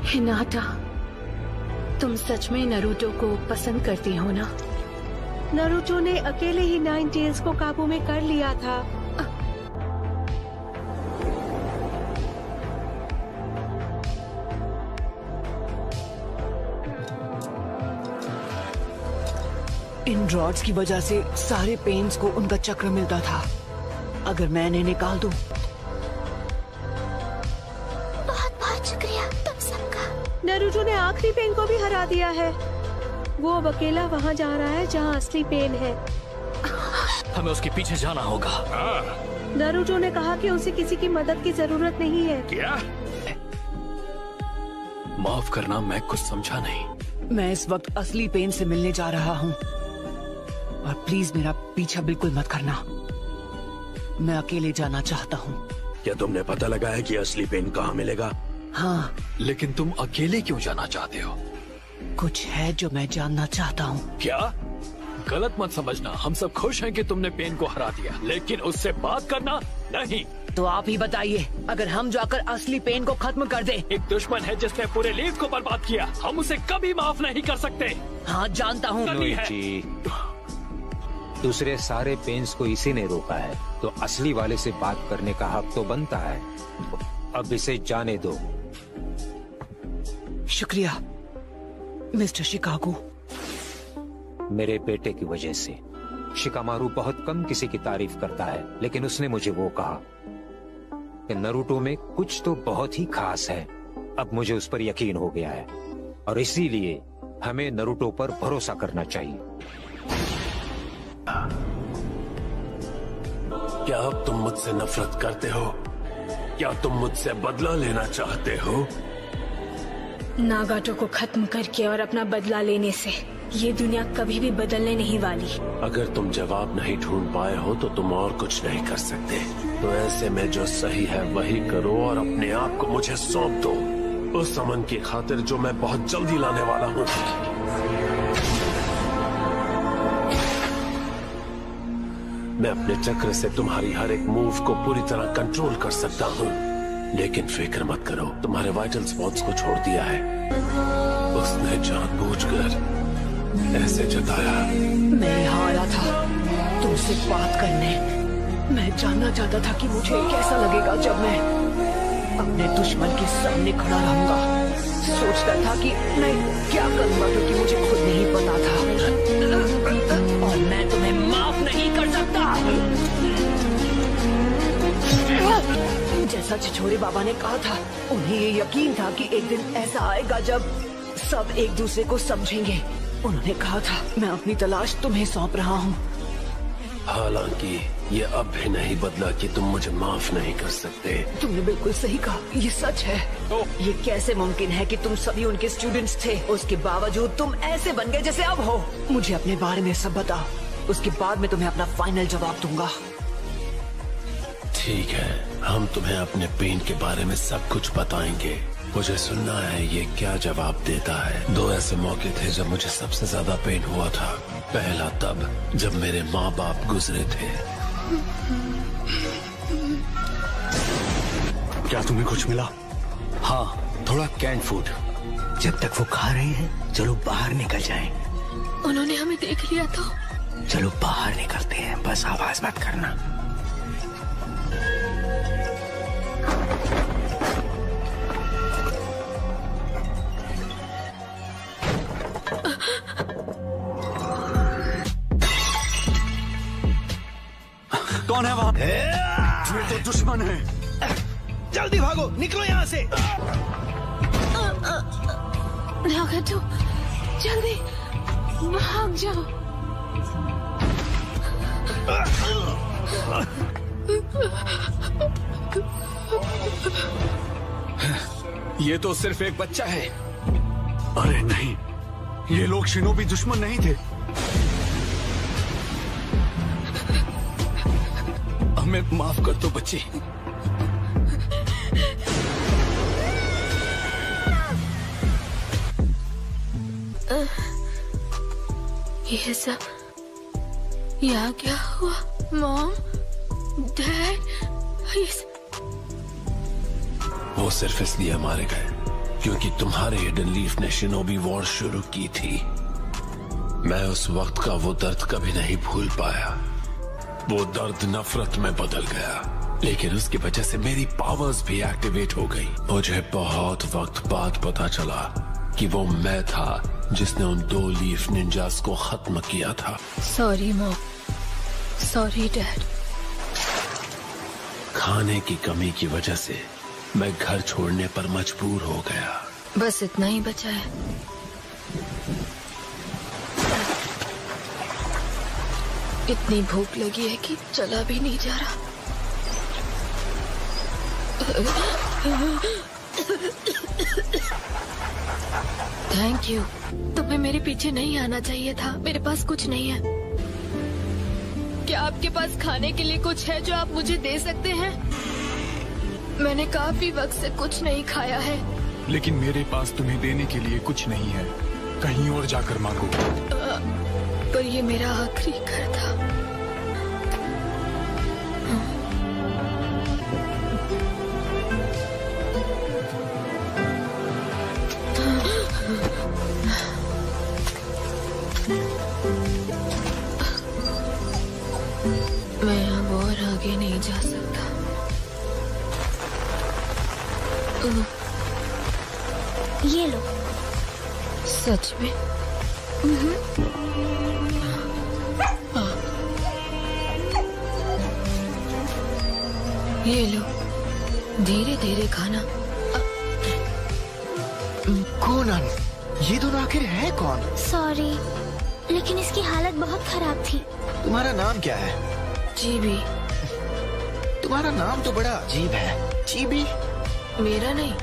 हिनाटा, तुम सच में नरूटो को पसंद करती हो ना? नरूटो ने अकेले ही नाइन टेल्स को काबू में कर लिया था। इन रॉड्स की वजह से सारे पेन्स को उनका चक्र मिलता था। अगर मैं इन्हें निकाल दूं। बहुत बहुत शुक्रिया तुम सबका। नरूटो ने आखिरी पेन को भी हरा दिया है। वो अब अकेला वहाँ जा रहा है जहाँ असली पेन है। हमें उसके पीछे जाना होगा। नरूटो ने कहा कि उसे किसी की मदद की जरूरत नहीं है। क्या? माफ करना, मैं कुछ समझा नहीं। मैं इस वक्त असली पेन से मिलने जा रहा हूँ, और प्लीज मेरा पीछा बिल्कुल मत करना। मैं अकेले जाना चाहता हूँ। क्या तुमने पता लगाया कि असली पेन कहाँ मिलेगा? हाँ। लेकिन तुम अकेले क्यों जाना चाहते हो? कुछ है जो मैं जानना चाहता हूँ। क्या? गलत मत समझना, हम सब खुश हैं कि तुमने पेन को हरा दिया, लेकिन उससे बात करना नहीं। तो आप ही बताइए, अगर हम जाकर असली पेन को खत्म कर दे। एक दुश्मन है जिसने पूरे लीग को बर्बाद किया, हम उसे कभी माफ नहीं कर सकते। हाँ जानता हूँ। दूसरे सारे पेन्स को इसी ने रोका है, तो असली वाले से बात करने का हक तो बनता है। अब इसे जाने दो। शुक्रिया मिस्टर शिकागो। मेरे बेटे की वजह से शिकामारू बहुत कम किसी की तारीफ करता है, लेकिन उसने मुझे वो कहा कि नरूटो में कुछ तो बहुत ही खास है। अब मुझे उस पर यकीन हो गया है, और इसीलिए हमें नरूटो पर भरोसा करना चाहिए। क्या अब तुम मुझसे नफरत करते हो? क्या तुम मुझसे बदला लेना चाहते हो? नागाटो को खत्म करके और अपना बदला लेने से ये दुनिया कभी भी बदलने नहीं वाली। अगर तुम जवाब नहीं ढूंढ पाए हो तो तुम और कुछ नहीं कर सकते। तो ऐसे में जो सही है वही करो और अपने आप को मुझे सौंप दो, उस अमन की खातिर जो मैं बहुत जल्दी लाने वाला हूँ। मैं अपने चक्र से तुम्हारी हर एक मूव को पूरी तरह कंट्रोल कर सकता हूँ। लेकिन फिक्र मत करो, तुम्हारे वाइटल स्पॉट्स को छोड़ दिया है। उसने जानबूझकर ऐसे जताया। मैं यहाँ आया था तुमसे बात करने। मैं जानना चाहता था कि मुझे कैसा लगेगा जब मैं अपने दुश्मन के सामने खड़ा रहूंगा। सोचता था कि मैं क्या करूंगा क्योंकि मुझे खुद नहीं पता था, और मैं तुम्हें माफ नहीं कर सकता। जैसा छिछोरे बाबा ने कहा था, उन्हें ये यकीन था कि एक दिन ऐसा आएगा जब सब एक दूसरे को समझेंगे। उन्होंने कहा था मैं अपनी तलाश तुम्हें सौंप रहा हूँ। हालांकि ये अब भी नहीं बदला कि तुम मुझे माफ नहीं कर सकते। तुमने बिल्कुल सही कहा, ये सच है। ये कैसे मुमकिन है कि तुम सभी उनके स्टूडेंट्स थे, उसके बावजूद तुम ऐसे बन गए जैसे अब हो। मुझे अपने बारे में सब बताओ, उसके बाद मैं तुम्हें अपना फाइनल जवाब दूंगा। ठीक है, हम तुम्हें अपने पेन के बारे में सब कुछ बताएंगे। मुझे सुनना है ये क्या जवाब देता है। 2 ऐसे मौके थे जब मुझे सबसे ज्यादा पेन हुआ था। पहला तब जब मेरे माँ बाप गुजरे थे। क्या तुम्हें कुछ मिला? हाँ, थोड़ा कैंड फूड। जब तक वो खा रहे हैं, चलो बाहर निकल जाएं। उन्होंने हमें देख लिया तो? चलो बाहर निकलते हैं, बस आवाज मत करना। कौन है वहाँ? ये तो दुश्मन है। जल्दी भागो, निकलो यहाँ से। नागाटो, जल्दी भाग जाओ। ये तो सिर्फ एक बच्चा है। अरे नहीं, ये लोग शिनोबी दुश्मन नहीं थे। हमें माफ कर दो बच्ची। ये सब यहाँ क्या हुआ? मॉम, डैड, वो सिर्फ इसलिए मारे गए क्योंकि तुम्हारे हिडन लीफ ने शिनोबी वॉर शुरू की थी। मैं उस वक्त का वो दर्द कभी नहीं भूल पाया। वो दर्द नफरत में बदल गया, लेकिन उसकी वजह से मेरी पावर्स भी एक्टिवेट हो गई। मुझे बहुत वक्त बाद पता चला कि वो मैं था जिसने उन 2 लीफ निंजास को खत्म किया था। Sorry mom, sorry dad. खाने की कमी की वजह से मैं घर छोड़ने पर मजबूर हो गया। बस इतना ही बचा है। इतनी भूख लगी है कि चला भी नहीं जा रहा। Thank you. तुम्हें मेरे पीछे नहीं आना चाहिए था। मेरे पास कुछ नहीं है। क्या आपके पास खाने के लिए कुछ है जो आप मुझे दे सकते हैं? मैंने काफी वक्त से कुछ नहीं खाया है। लेकिन मेरे पास तुम्हें देने के लिए कुछ नहीं है। कहीं और जाकर मांगो। पर ये मेरा आखिरी घर था। मैं अब और आगे नहीं जा सकता। ये लो। सच में? ये लो, धीरे धीरे खाना। कोनन, ये दोनों आखिर है कौन? सॉरी, लेकिन इसकी हालत बहुत खराब थी। तुम्हारा नाम क्या है? जीबी। तुम्हारा नाम तो बड़ा अजीब है। जीबी? मेरा नहीं,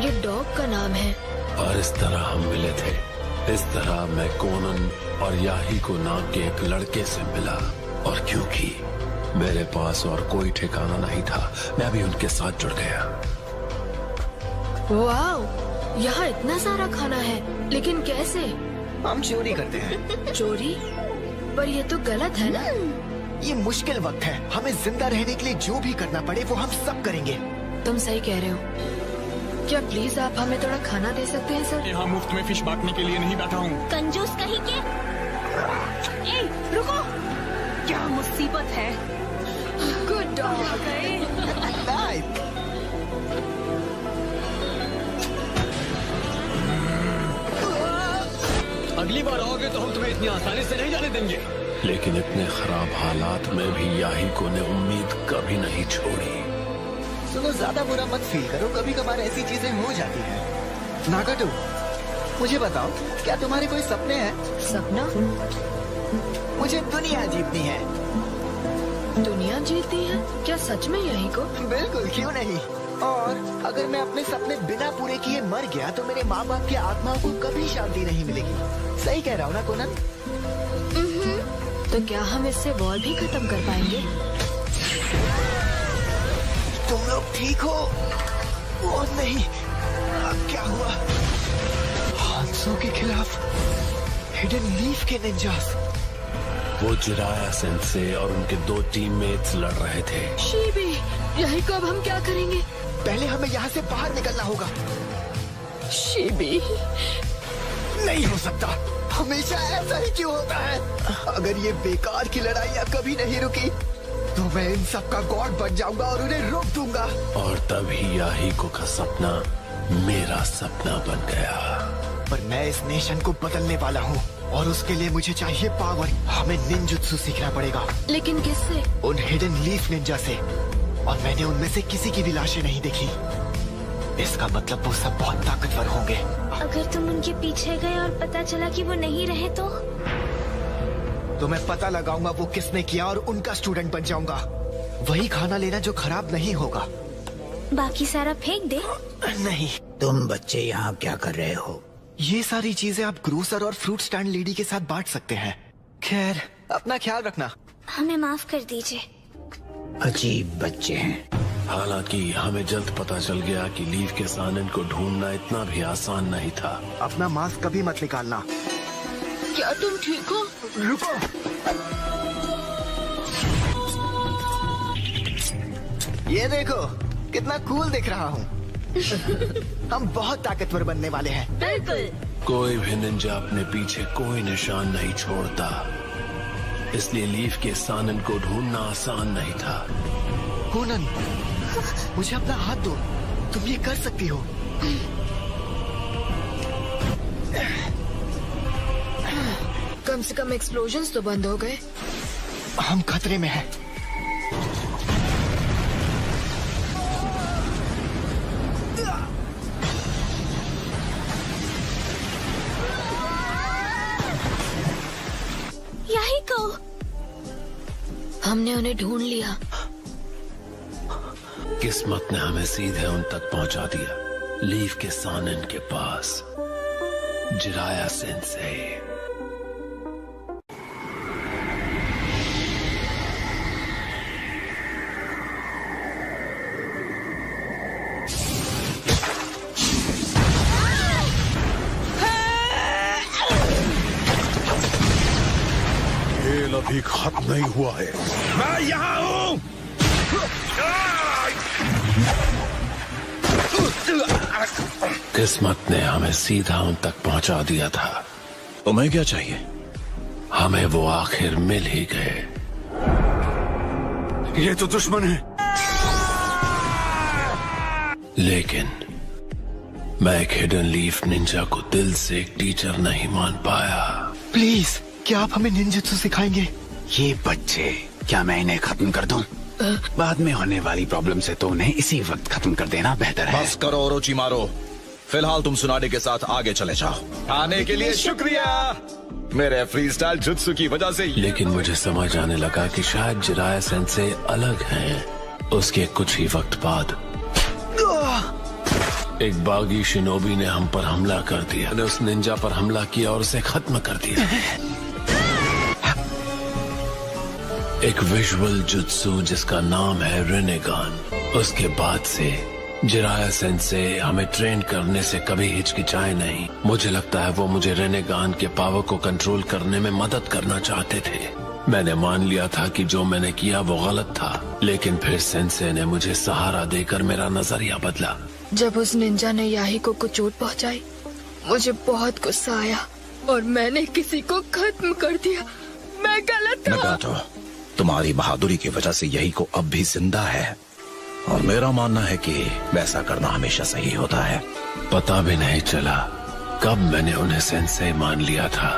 ये डॉग का नाम है। और इस तरह हम मिले थे। इस तरह मैं कोनन और याही को नाम के एक लड़के से मिला, और क्योंकि मेरे पास और कोई ठिकाना नहीं था, मैं भी उनके साथ जुड़ गया। वाओ, यहाँ इतना सारा खाना है, लेकिन कैसे? हम चोरी करते हैं। चोरी? पर ये तो गलत है ना? ये मुश्किल वक्त है। हमें जिंदा रहने के लिए जो भी करना पड़े वो हम सब करेंगे। तुम सही कह रहे हो। क्या प्लीज आप हमें थोड़ा खाना दे सकते हैं सर? यहाँ मुफ्त में फिश बांटने के लिए नहीं बैठा हूँ। कंजूस कहीं के। ए, रुको, क्या मुसीबत है। Good dog. अगली बार आओगे तो हम तुम्हें इतनी आसानी से नहीं जाने देंगे। लेकिन इतने खराब हालात में भी याहिको ने उम्मीद कभी नहीं छोड़ी। सुनो, ज्यादा बुरा मत फील करो, कभी कभार ऐसी चीजें हो जाती हैं। नागाटो, मुझे बताओ, क्या तुम्हारे कोई सपने हैं? सपना? मुझे दुनिया जीतनी है। दुनिया जीतनी है? क्या सच में याहिको? बिल्कुल, क्यों नहीं। और अगर मैं अपने सपने बिना पूरे किए मर गया तो मेरे माँ बाप की आत्माओं को कभी शांति नहीं मिलेगी। सही कह रहा हूँ ना कोनन? तो क्या हम इससे वॉर भी खत्म कर पाएंगे? तुम लोग ठीक हो? वो नहीं, क्या हुआ? हांसो के खिलाफ हिडन लीफ के निंजास। वो जिराया सेंसे और उनके 2 टीममेट्स लड़ रहे थे। शीबी, याहिको अब हम क्या करेंगे? पहले हमें यहाँ से बाहर निकलना होगा। शीबी, नहीं हो सकता। हमेशा ऐसा ही क्यों होता है? अगर ये बेकार की लड़ाइयाँ कभी नहीं रुकी तो मैं इन सब का गॉड बन जाऊंगा और उन्हें रोक दूंगा। और तभी याहिको का सपना मेरा सपना बन गया। पर मैं इस नेशन को बदलने वाला हूँ और उसके लिए मुझे चाहिए पावर। हमें निंजुत्सु सीखना पड़ेगा। लेकिन किससे? उन हिडन लीफ निंजा से। और मैंने उनमें से किसी की भी लाशें नहीं देखी। इसका मतलब वो सब बहुत ताकतवर होंगे। अगर तुम उनके पीछे गए और पता चला कि वो नहीं रहे तो मैं पता लगाऊंगा वो किसने किया और उनका स्टूडेंट बन जाऊंगा। वही खाना लेना जो खराब नहीं होगा। बाकी सारा फेंक दे। नहीं। तुम बच्चे यहाँ क्या कर रहे हो? ये सारी चीजें आप ग्रोसर और फ्रूट स्टैंड लेडी के साथ बांट सकते हैं। खैर, अपना ख्याल रखना। हमें माफ कर दीजिए। अजीब बच्चे हैं। हालांकि हमें जल्द पता चल गया कि लीफ के सानन को ढूंढना इतना भी आसान नहीं था। अपना मास्क कभी मत निकालना। क्या तुम ठीक हो? रुको। ये देखो, कितना कूल दिख रहा हूँ। हम बहुत ताकतवर बनने वाले हैं। बिल्कुल। कोई भी निंजा अपने पीछे कोई निशान नहीं छोड़ता, इसलिए लीफ के सानन को ढूंढना आसान नहीं था। कोनन, मुझे अपना हाथ दो। तुम ये कर सकती हो। कम से कम एक्सप्लोजन्स तो बंद हो गए। हम खतरे में हैं। याहिको, हमने उन्हें ढूंढ लिया। किस्मत ने हमें सीधे उन तक पहुंचा दिया, लीफ के सानन के पास। Jiraiya sense. खेल अभी खत्म नहीं हुआ है। मैं यहाँ हूँ। किस्मत ने हमें सीधा उन तक पहुंचा दिया था। तुम्हें क्या चाहिए? हमें वो आखिर मिल ही गए। ये तो दुश्मन है। लेकिन मैं एक हिडन लीफ निंजा को दिल से एक टीचर नहीं मान पाया। प्लीज, क्या आप हमें निंजुत्सु सिखाएंगे? ये बच्चे, क्या मैं इन्हें खत्म कर दूं? बाद में होने वाली प्रॉब्लम से तो उन्हें इसी वक्त खत्म कर देना बेहतर है। बस करो ओरोचिमारो, फिलहाल तुम सुनाडे के साथ आगे चले जाओ। आने के लिए शुक्रिया मेरे फ्री स्टाइल जुत्सु की वजह से। लेकिन मुझे समझ आने लगा कि शायद जिराया सेंसे अलग हैं। उसके कुछ ही वक्त बाद एक बागी शिनोबी ने हम पर हमला कर दिया। ने उस निंजा पर हमला किया और उसे खत्म कर दिया। एक विजुअल जुत्सु जिसका नाम है रेनेगान। उसके बाद से जिराया सेंसे हमें ट्रेन करने से कभी हिचकिचाए नहीं। मुझे लगता है वो मुझे रेनेगान के पावर को कंट्रोल करने में मदद करना चाहते थे। मैंने मान लिया था कि जो मैंने किया वो गलत था, लेकिन फिर सेंसे ने मुझे सहारा देकर मेरा नजरिया बदला। जब उस निंजा ने याहिको को चोट पहुंचाई, मुझे बहुत गुस्सा आया और मैंने किसी को खत्म कर दिया। मैं गलत था। नगातो, तुम्हारी बहादुरी की वजह से यही को अब भी जिंदा है, और मेरा मानना है कि वैसा करना हमेशा सही होता है। पता भी नहीं चला कब मैंने उन्हें सेंसे मान लिया था।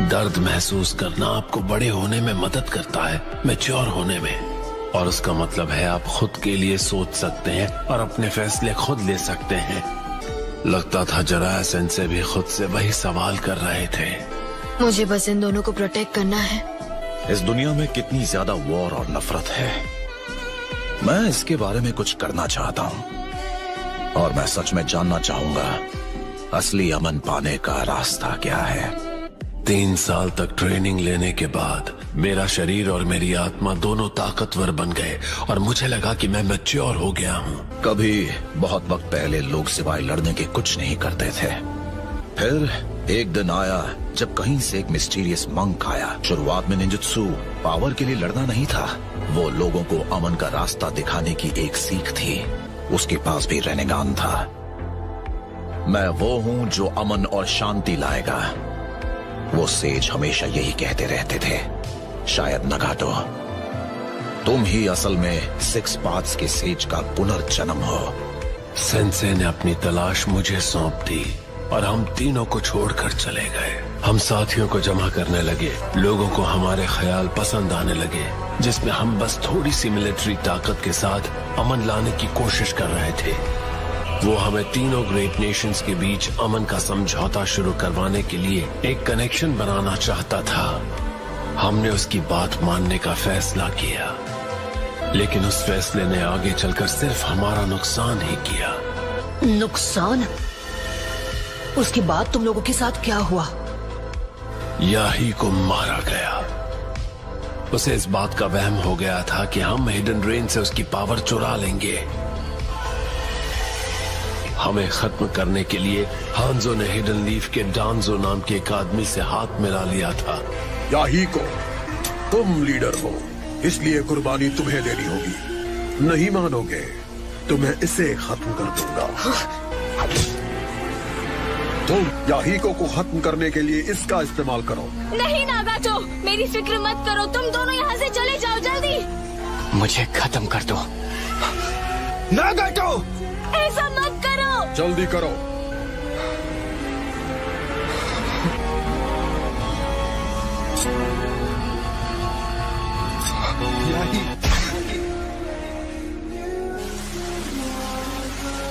दर्द महसूस करना आपको बड़े होने में मदद करता है, मैच्योर होने में, और उसका मतलब है आप खुद के लिए सोच सकते हैं और अपने फैसले खुद ले सकते हैं। लगता था जराया सेंसे भी खुद से वही सवाल कर रहे थे। मुझे बस इन दोनों को प्रोटेक्ट करना है। इस दुनिया में कितनी ज्यादा वॉर और नफरत है, मैं इसके बारे में कुछ करना चाहता हूँ, और मैं सच में जानना चाहूंगा असली अमन पाने का रास्ता क्या है। 3 साल तक ट्रेनिंग लेने के बाद मेरा शरीर और मेरी आत्मा दोनों ताकतवर बन गए और मुझे लगा कि मैं मैच्योर हो गया हूँ। कभी बहुत वक्त पहले लोग सिवाय लड़ने के कुछ नहीं करते थे। फिर एक दिन आया जब कहीं से एक मिस्टीरियस मंक आया। शुरुआत में निंजुत्सु पावर के लिए लड़ना नहीं था, वो लोगों को अमन का रास्ता दिखाने की एक सीख थी। उसके पास भी रेनेगान था। मैं वो हूँ जो अमन और शांति लाएगा, वो सेज हमेशा यही कहते रहते थे। शायद नगातो, तुम ही असल में 6 पाथ्स के सेज का पुनर्जन्म हो। सेंसे ने अपनी तलाश मुझे सौंप दी और हम तीनों को छोड़कर चले गए। हम साथियों को जमा करने लगे, लोगों को हमारे ख्याल पसंद आने लगे, जिसमें हम बस थोड़ी सी मिलिट्री ताकत के साथ अमन लाने की कोशिश कर रहे थे। वो हमें तीनों ग्रेट नेशंस के बीच अमन का समझौता शुरू करवाने के लिए एक कनेक्शन बनाना चाहता था। हमने उसकी बात मानने का फैसला किया, लेकिन उस फैसले ने आगे चलकर सिर्फ हमारा नुकसान ही किया। नुकसान? उसके बाद तुम लोगों के साथ क्या हुआ? याही को मारा गया। उसे इस बात का वहम हो गया था कि हम हिडन रेन से उसकी पावर चुरा लेंगे। हमें खत्म करने के लिए हांजो ने हिडन लीफ के डांजो नाम के एक आदमी से हाथ मिला लिया था। याही को, तुम लीडर हो, इसलिए कुर्बानी तुम्हें देनी होगी। नहीं मानोगे तो मैं इसे खत्म कर दूंगा। तुम याहीको को खत्म करने के लिए इसका इस्तेमाल करो। नहीं नागातो, मेरी फिक्र मत करो, तुम दोनों यहाँ से चले जाओ जल्दी। मुझे खत्म कर दो। नागातो, ऐसा मत करो। जल्दी करो।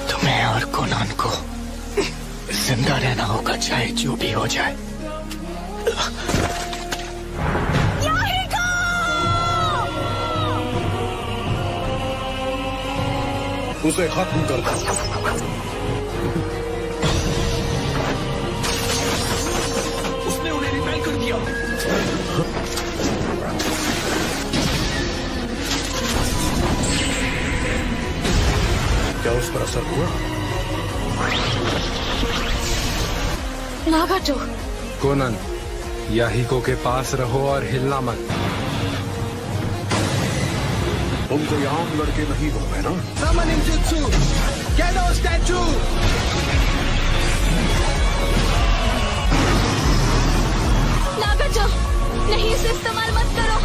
तुम्हें और कोनान को जिंदा रहना होगा, चाहे जो भी हो जाए। उसे खत्म कर दो। उसने उन्हें रिपेल कर दिया। क्या उस पर असर हुआ? नागातो। कोनन, याहीको के पास रहो और हिलना मत। तुम कोई आम लड़के नहीं हो, है ना? Summon ninjutsu! Gedo statue! नागातो, नहीं इसे इस्तेमाल मत करो।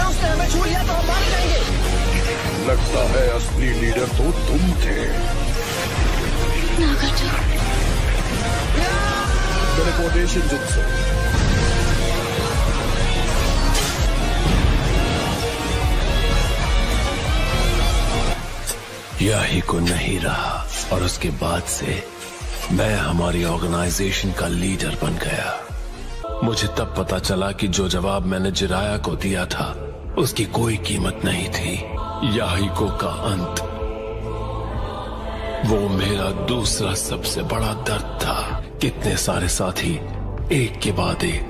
उसने हमें छू लिया तो हम मार जाएंगे। लगता है असली लीडर तो तुम थे। नागातो। Teleportation jutsu. याही को नहीं रहा और उसके बाद से मैं हमारी ऑर्गेनाइजेशन का लीडर बन गया। मुझे तब पता चला कि जो जवाब मैंने जिराया को दिया था उसकी कोई कीमत नहीं थी। याहीको का अंत, वो मेरा दूसरा सबसे बड़ा दर्द था। कितने सारे साथी एक के बाद एक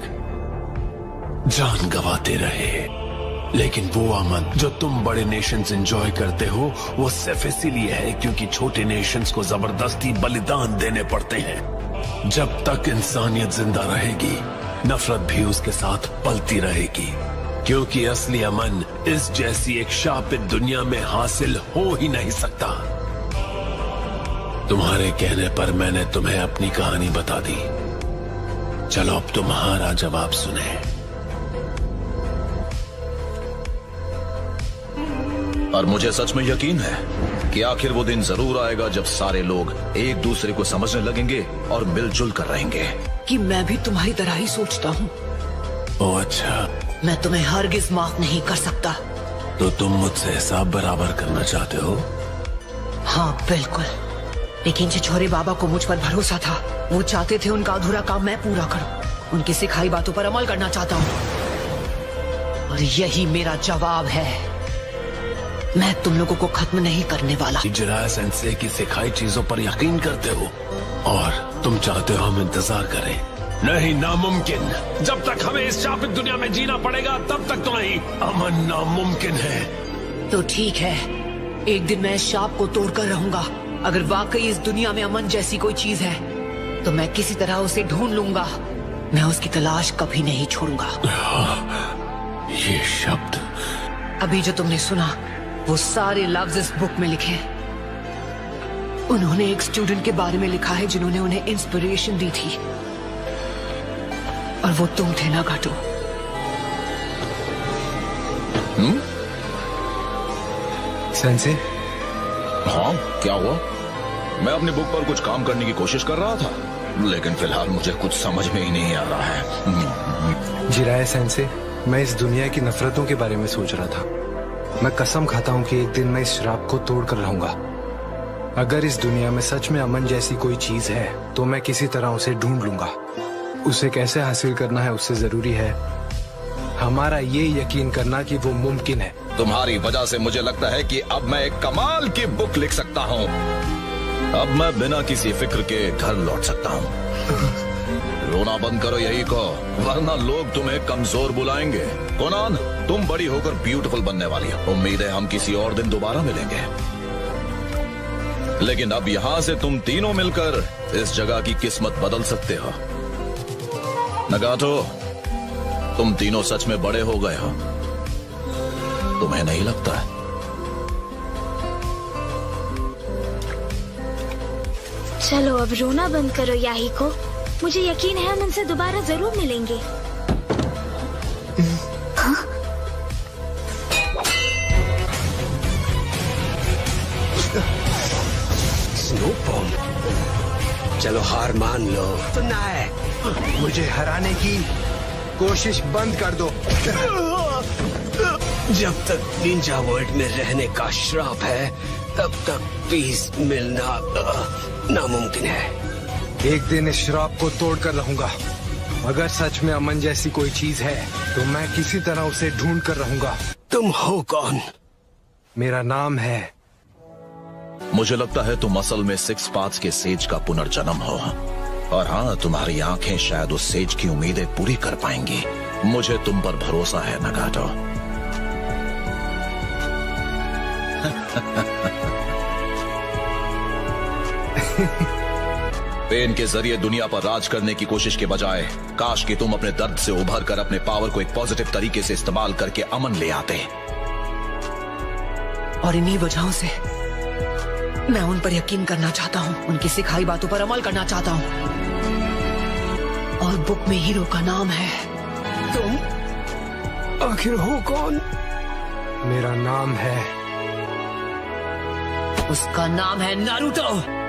जान गंवाते रहे, लेकिन वो अमन जो तुम बड़े नेशंस एंजॉय करते हो वो सिर्फ इसीलिए है क्योंकि छोटे नेशंस को जबरदस्ती बलिदान देने पड़ते हैं। जब तक इंसानियत जिंदा रहेगी नफरत भी उसके साथ पलती रहेगी, क्योंकि असली अमन इस जैसी एक शापित दुनिया में हासिल हो ही नहीं सकता। तुम्हारे कहने पर मैंने तुम्हें अपनी कहानी बता दी। चलो अब तुम्हारा जवाब सुने। और मुझे सच में यकीन है कि आखिर वो दिन जरूर आएगा जब सारे लोग एक दूसरे को समझने लगेंगे और मिलजुल कर रहेंगे। कि मैं भी तुम्हारी तरह ही सोचता हूँ। ओह अच्छा। मैं तुम्हें हरगिज माफ नहीं कर सकता। तो तुम मुझसे हिसाब बराबर करना चाहते हो? हाँ बिल्कुल, लेकिन छिछोरे बाबा को मुझ पर भरोसा था। वो चाहते थे उनका अधूरा काम मैं पूरा करूं। उनकी सिखाई बातों पर अमल करना चाहता हूँ और यही मेरा जवाब है। मैं तुम लोगों को खत्म नहीं करने वाला। जिराया सेंसे की सिखाई चीजों पर यकीन करते हो और तुम चाहते हो हम इंतजार करें? नहीं, नामुमकिन। जब तक हमें इस शापित दुनिया में जीना पड़ेगा तब तक तो नहीं। अमन नामुमकिन है। तो ठीक है, एक दिन मैं इस शाप को तोड़कर रहूंगा। अगर वाकई इस दुनिया में अमन जैसी कोई चीज है तो मैं किसी तरह उसे ढूंढ लूंगा। मैं उसकी तलाश कभी नहीं छोड़ूंगा। ये शब्द अभी जो तुमने सुना वो सारे लफ्ज इस बुक में लिखे। उन्होंने एक स्टूडेंट के बारे में लिखा है जिन्होंने उन्हें इंस्पिरेशन दी थी और वो तुम थे नागाटो। सेंसे? हाँ, क्या हुआ? मैं अपनी बुक पर कुछ काम करने की कोशिश कर रहा था, लेकिन फिलहाल मुझे कुछ समझ में ही नहीं आ रहा है। जिराया सेंसे, मैं इस दुनिया की नफरतों के बारे में सोच रहा था। मैं कसम खाता हूँ कि एक दिन मैं इस श्राप को तोड़ कर रहूंगा। अगर इस दुनिया में सच में अमन जैसी कोई चीज है तो मैं किसी तरह उसे ढूंढ लूंगा। उसे कैसे हासिल करना है उससे जरूरी है हमारा ये यकीन करना कि वो मुमकिन है। तुम्हारी वजह से मुझे लगता है कि अब मैं एक कमाल की बुक लिख सकता हूँ। अब मैं बिना किसी फिक्र के घर लौट सकता हूँ। रोना बंद करो यही को, वरना लोग तुम्हें कमजोर बुलाएंगे। कोनान, तुम बड़ी होकर ब्यूटीफुल बनने वाली हो। उम्मीद है हम किसी और दिन दोबारा मिलेंगे। लेकिन अब यहाँ से तुम तीनों मिलकर इस जगह की किस्मत बदल सकते हो। नगाटो, तुम तीनों सच में बड़े हो गए हो, तुम्हें नहीं लगता? चलो अब रोना बंद करो याही को। मुझे यकीन है हम उनसे दोबारा जरूर मिलेंगे। हाँ? स्नोबॉल, चलो हार मान लो। सुनना है, मुझे हराने की कोशिश बंद कर दो। जब तक निंजा वर्ल्ड में रहने का श्राप है तब तक पीस मिलना नामुमकिन है। एक दिन इस श्राप को तोड़ कर रहूंगा। अगर सच में अमन जैसी कोई चीज है तो मैं किसी तरह उसे ढूंढ कर रहूंगा। तुम हो कौन? मेरा नाम है। मुझे लगता है तुम असल में सिक्स पाथ्स के सेज का पुनर्जन्म हो। और हाँ, तुम्हारी आंखें शायद उस सेज की उम्मीदें पूरी कर पाएंगी। मुझे तुम पर भरोसा है नगाटो। पेन के जरिए दुनिया पर राज करने की कोशिश के बजाय काश कि तुम अपने दर्द से उभर कर अपने पावर को एक पॉजिटिव तरीके से इस्तेमाल करके अमन ले आते। और इन्हीं वजहों से मैं उन पर यकीन करना चाहता हूँ, उनकी सिखाई बातों पर अमल करना चाहता हूँ। और बुक में हीरो का नाम है। तुम आखिर हो कौन? मेरा नाम है। उसका नाम है नारुतो।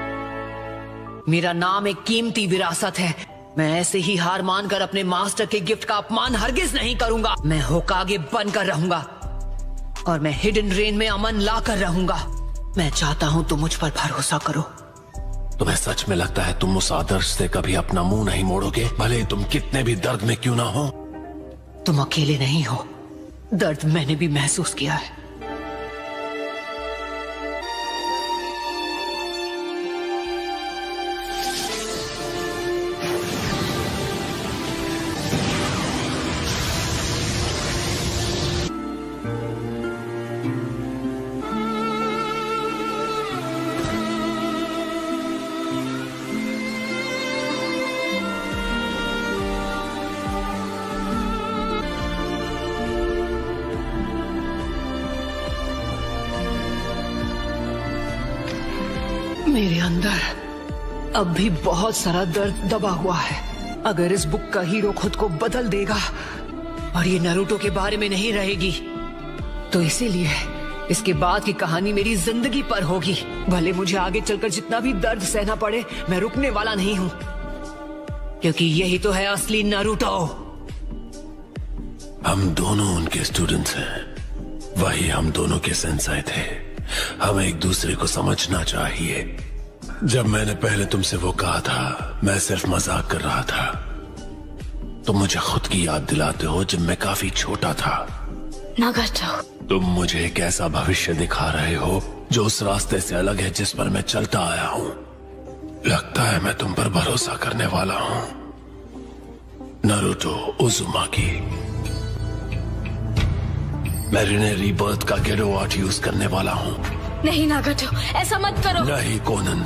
मेरा नाम एक कीमती विरासत है। मैं ऐसे ही हार मानकर अपने मास्टर के गिफ्ट का अपमान हरगिज नहीं करूंगा। मैं होकागे बनकर रहूंगा और मैं हिडन रेन में अमन ला कर रहूंगा। मैं चाहता हूं तुम मुझ पर भरोसा करो। तुम्हें सच में लगता है तुम उस आदर्श से कभी अपना मुंह नहीं मोड़ोगे, भले तुम कितने भी दर्द में क्यों ना हो? तुम अकेले नहीं हो, दर्द मैंने भी महसूस किया है। मेरे अंदर अब भी बहुत सारा दर्द दबा हुआ है। अगर इस बुक का हीरो खुद को बदल देगा और ये नारुतो के बारे में नहीं रहेगी, तो इसीलिए इसके बाद की कहानी मेरी जिंदगी पर होगी। भले मुझे आगे चलकर जितना भी दर्द सहना पड़े, मैं रुकने वाला नहीं हूँ, क्योंकि यही तो है असली नारुतो। हम दोनों उनके स्टूडेंट्स हैं, वही हम दोनों के सेंसाई थे। हमें एक दूसरे को समझना चाहिए। जब मैंने पहले तुमसे वो कहा था, मैं सिर्फ मजाक कर रहा था। तुम मुझे खुद की याद दिलाते हो जब मैं काफी छोटा था। नागाटो, तुम मुझे एक ऐसा भविष्य दिखा रहे हो जो उस रास्ते से अलग है जिस पर मैं चलता आया हूँ। लगता है मैं तुम पर भरोसा करने वाला हूँ। नारुतो उजुमाकी, मैं रिने रीबर्थ का गेडो आर्ट यूज करने वाला हूँ। नहीं नागाटो, ऐसा मत करो। नहीं कोनन,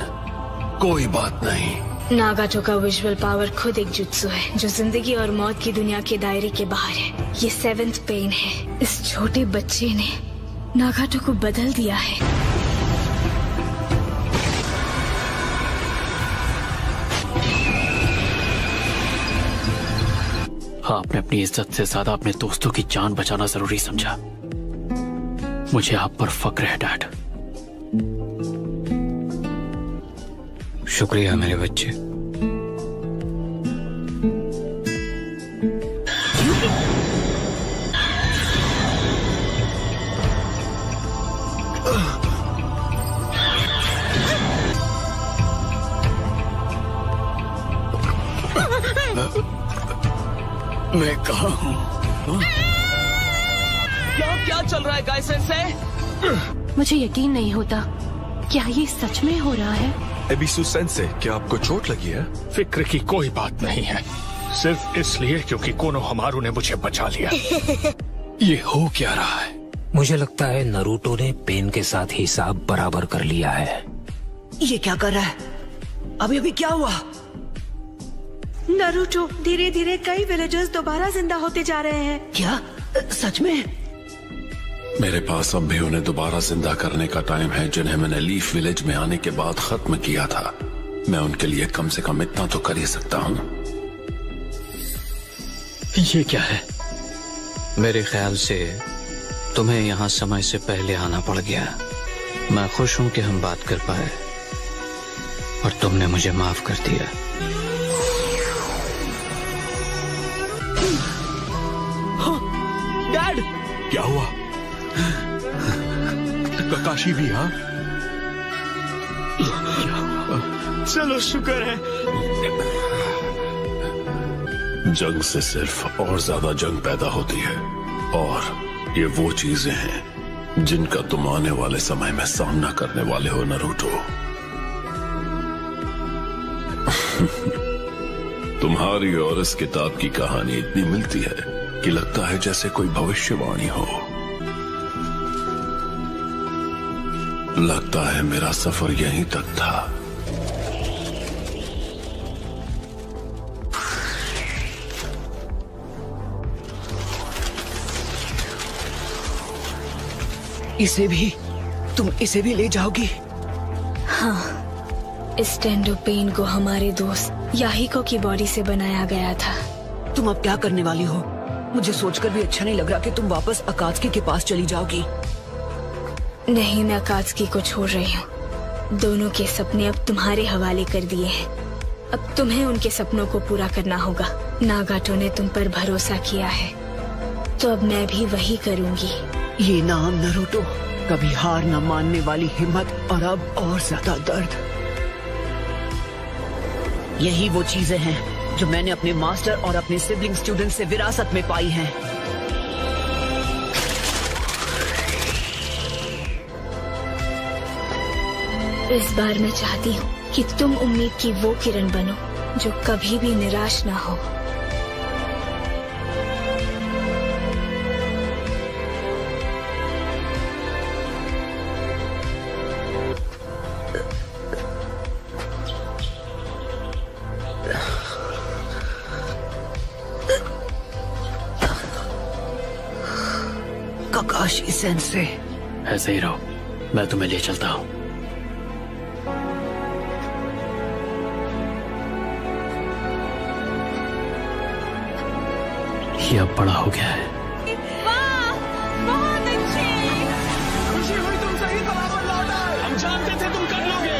कोई बात नहीं। नागाटो का विजुअल पावर खुद एक जुत्सु है जो जिंदगी और मौत की दुनिया के दायरे के बाहर है। ये 7th पेन है। इस छोटे बच्चे ने नागाटो को बदल दिया है। आपने अपनी इज्जत से ज्यादा अपने दोस्तों की जान बचाना जरूरी समझा। मुझे आप पर फक्र है डैड। शुक्रिया मेरे बच्चे। मैं कहाँ हूँ? क्या चल रहा है गाय सेंसे? मुझे यकीन नहीं होता, क्या ये सच में हो रहा है? एबिसु सेंसे, क्या आपको चोट लगी है? फिक्र की कोई बात नहीं है, सिर्फ इसलिए क्योंकि कोनोहमारू ने मुझे बचा लिया। ये हो क्या रहा है? मुझे लगता है नारुतो ने पेन के साथ हिसाब बराबर कर लिया है। ये क्या कर रहा है? अभी अभी क्या हुआ? नारुतो, धीरे धीरे कई विलेजर्स दोबारा जिंदा होते जा रहे हैं। क्या सच में? मेरे पास अब भी उन्हें दोबारा जिंदा करने का टाइम है जिन्हें मैंने लीफ विलेज में आने के बाद खत्म किया था। मैं उनके लिए कम से कम इतना तो कर ही सकता हूँ। ये क्या है? मेरे ख्याल से तुम्हें यहाँ समय से पहले आना पड़ गया। मैं खुश हूँ कि हम बात कर पाए और तुमने मुझे माफ कर दिया। डैड, क्या हुआ? ककाशी भी? हाँ, चलो शुक्र है। जंग से सिर्फ और ज्यादा जंग पैदा होती है, और ये वो चीजें हैं जिनका तुम आने वाले समय में सामना करने वाले हो नारुतो। तुम्हारी और इस किताब की कहानी इतनी मिलती है कि लगता है जैसे कोई भविष्यवाणी हो। लगता है मेरा सफर यहीं तक था। इसे भी? तुम इसे भी ले जाओगी? हाँ, इस टेंडो पेन को हमारे दोस्त याहिको की बॉडी से बनाया गया था। तुम अब क्या करने वाली हो? मुझे सोचकर भी अच्छा नहीं लग रहा कि तुम वापस अकात्सुकी के पास चली जाओगी। नहीं, मैं अकात्सुकी को छोड़ रही हूँ। दोनों के सपने अब तुम्हारे हवाले कर दिए हैं। अब तुम्हें उनके सपनों को पूरा करना होगा। नागाटो ने तुम पर भरोसा किया है, तो अब मैं भी वही करूँगी। ये नाम नारुतो, कभी हार न मानने वाली हिम्मत, और अब और ज्यादा दर्द। यही वो चीजें हैं जो मैंने अपने मास्टर और अपने सिबलिंग स्टूडेंट से विरासत में पाई हैं। इस बार मैं चाहती हूँ कि तुम उम्मीद की वो किरण बनो जो कभी भी निराश ना हो। ककाशी सेंसे, ऐसे ही रहो, मैं तुम्हें ले चलता हूँ। ये अब बड़ा हो गया है। बहुत अच्छे। खुशी हुई तुम सही सलामत लौट आए। हम जानते थे तुम कर लोगे।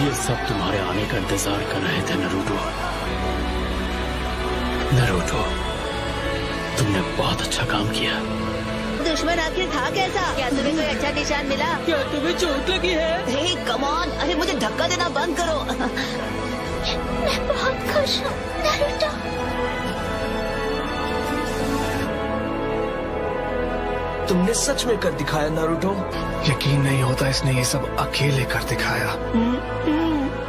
ये सब तुम्हारे आने का इंतजार कर रहे थे नरूटो। नरूटो, तुमने बहुत अच्छा काम किया। दुश्मन आखिर था कैसा? क्या तुम्हें कोई अच्छा निशान मिला? क्या तुम्हें चोट लगी है? हे कम ऑन, अरे मुझे धक्का देना बंद करो। मैं बहुत खुश हूँ नारुतो। तुमने सच में कर दिखाया नारुतो। यकीन नहीं होता इसने ये सब अकेले कर दिखाया।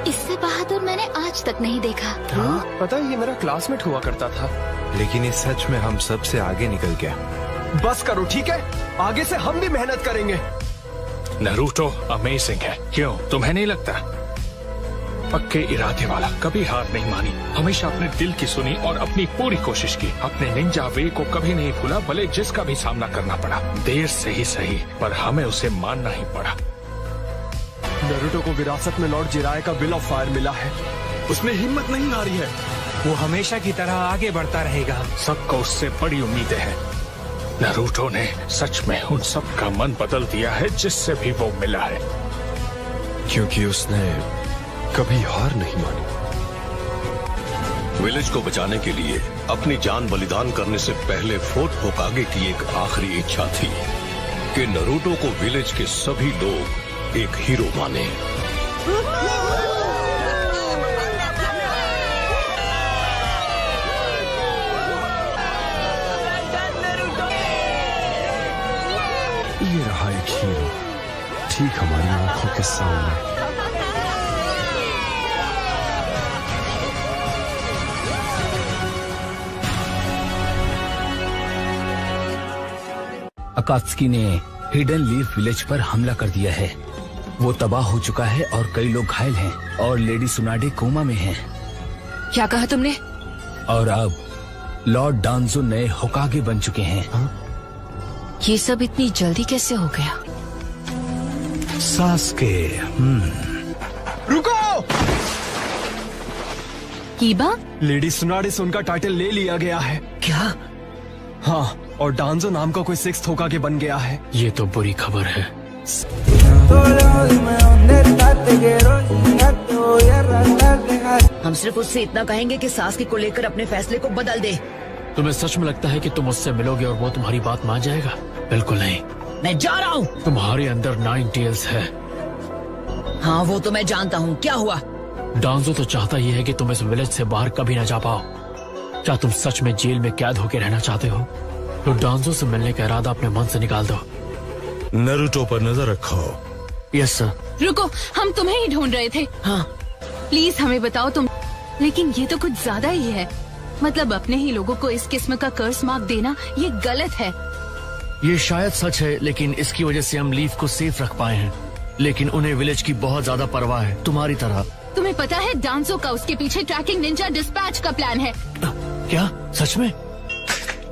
इससे बहादुर मैंने आज तक नहीं देखा। हाँ, पता है ये मेरा क्लासमेट हुआ करता था। लेकिन ये सच में हम सब से आगे निकल गया। बस करो ठीक है, आगे से हम भी मेहनत करेंगे। नरूटो अमेजिंग है, क्यों तुम्हें नहीं लगता? पक्के इरादे वाला, कभी हार नहीं मानी, हमेशा अपने दिल की सुनी और अपनी पूरी कोशिश की। अपने निंजा वे को कभी नहीं भूला, भले जिसका भी सामना करना पड़ा। देर से ही सही, पर हमें उसे मानना ही पड़ा। नरूटो को विरासत में लॉर्ड जिराय का विल ऑफ फायर मिला है। उसने हिम्मत नहीं हारी है। वो हमेशा की तरह आगे बढ़ता रहेगा। सबको उससे बड़ी उम्मीदें हैं। नरूटो ने सच में उन सब का मन बदल दिया है जिससे भी वो मिला है, क्योंकि उसने कभी हार नहीं मानी। विलेज को बचाने के लिए अपनी जान बलिदान करने से पहले फोर्ट होकागे की एक आखिरी इच्छा थी कि नरूटो को विलेज के सभी लोग एक हीरो माने। ये रहा एक हीरो, ठीक हमारी आंखों के सामने। अकात्सुकी ने हिडन लीफ विलेज पर हमला कर दिया है। वो तबाह हो चुका है और कई लोग घायल हैं और लेडी सुनाडे कोमा में हैं। क्या कहा तुमने? और अब लॉर्ड डांजो नए होकागे बन चुके हैं। ये सब इतनी जल्दी कैसे हो गया? सास्के। रुको! कीबा? लेडी सुनाडे से उनका टाइटल ले लिया गया है। क्या? हाँ, और डांजो नाम का कोई 6th होकागे बन गया है। ये तो बुरी खबर है। हम सिर्फ उससे इतना कहेंगे कि सास्के को लेकर अपने फैसले को बदल दे। तुम्हें सच में लगता है कि तुम उससे मिलोगे और वो तुम्हारी बात मान जाएगा? बिल्कुल नहीं। मैं जा रहा हूँ। तुम्हारे अंदर 9 टेल्स है। हाँ वो तो मैं जानता हूँ। क्या हुआ? डांजो तो चाहता ये है कि तुम इस विलेज से बाहर कभी न जा पाओ। क्या तुम सच में जेल में कैद होकर रहना चाहते हो? तो डांजो से मिलने का इरादा अपने मन से निकाल दो। नरूटो पर नजर रखो। Yes sir. रुको, हम तुम्हें ही ढूंढ रहे थे। हाँ प्लीज हमें बताओ तुम। लेकिन ये तो कुछ ज्यादा ही है। मतलब अपने ही लोगों को इस किस्म का कर्स मार्क देना ये गलत है। ये शायद सच है, लेकिन इसकी वजह से हम लीफ को सेफ रख पाए हैं। लेकिन उन्हें विलेज की बहुत ज्यादा परवाह है, तुम्हारी तरह। तुम्हें पता है डांसो का उसके पीछे ट्रैकिंग निंजा डिस्पैच का प्लान है। क्या? सच में?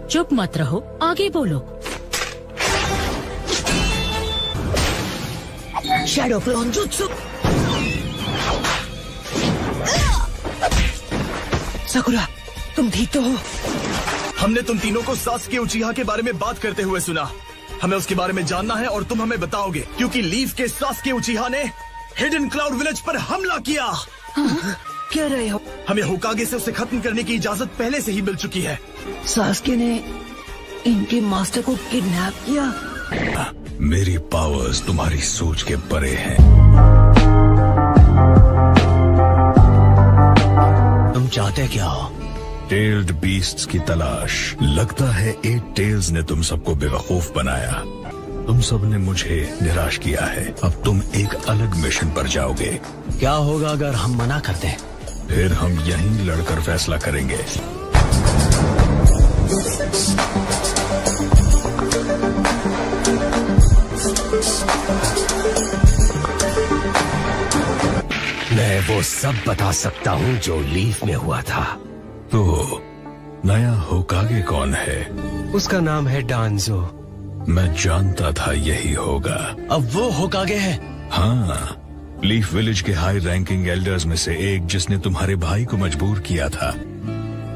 चुप मत रहो, आगे बोलो। Shadow clone jutsu. सकुरा, तुम ठीक तो हो? हमने तुम तीनों को सास्के उचिहा के बारे में बात करते हुए सुना। हमें उसके बारे में जानना है और तुम हमें बताओगे, क्योंकि लीफ के सास्के उचिहा ने हिडन क्लाउड विलेज पर हमला किया। कह रहे हो? हमें होकागे से उसे खत्म करने की इजाजत पहले से ही मिल चुकी है। सास्के ने इनके मास्टर को किडनैप किया। मेरी पावर्स तुम्हारी सोच के परे हैं। तुम चाहते क्या हो? टेल्ड बीस्ट्स की तलाश। लगता है 8 टेल्स ने तुम सबको बेवकूफ बनाया। तुम सब ने मुझे निराश किया है। अब तुम एक अलग मिशन पर जाओगे। क्या होगा अगर हम मना कर दें? फिर हम यहीं लड़कर फैसला करेंगे। मैं वो सब बता सकता हूँ जो लीफ में हुआ था। तो नया होकागे कौन है? उसका नाम है डांजो। मैं जानता था यही होगा। अब वो होकागे है। हाँ, लीफ विलेज के हाई रैंकिंग एल्डर्स में से एक, जिसने तुम्हारे भाई को मजबूर किया था।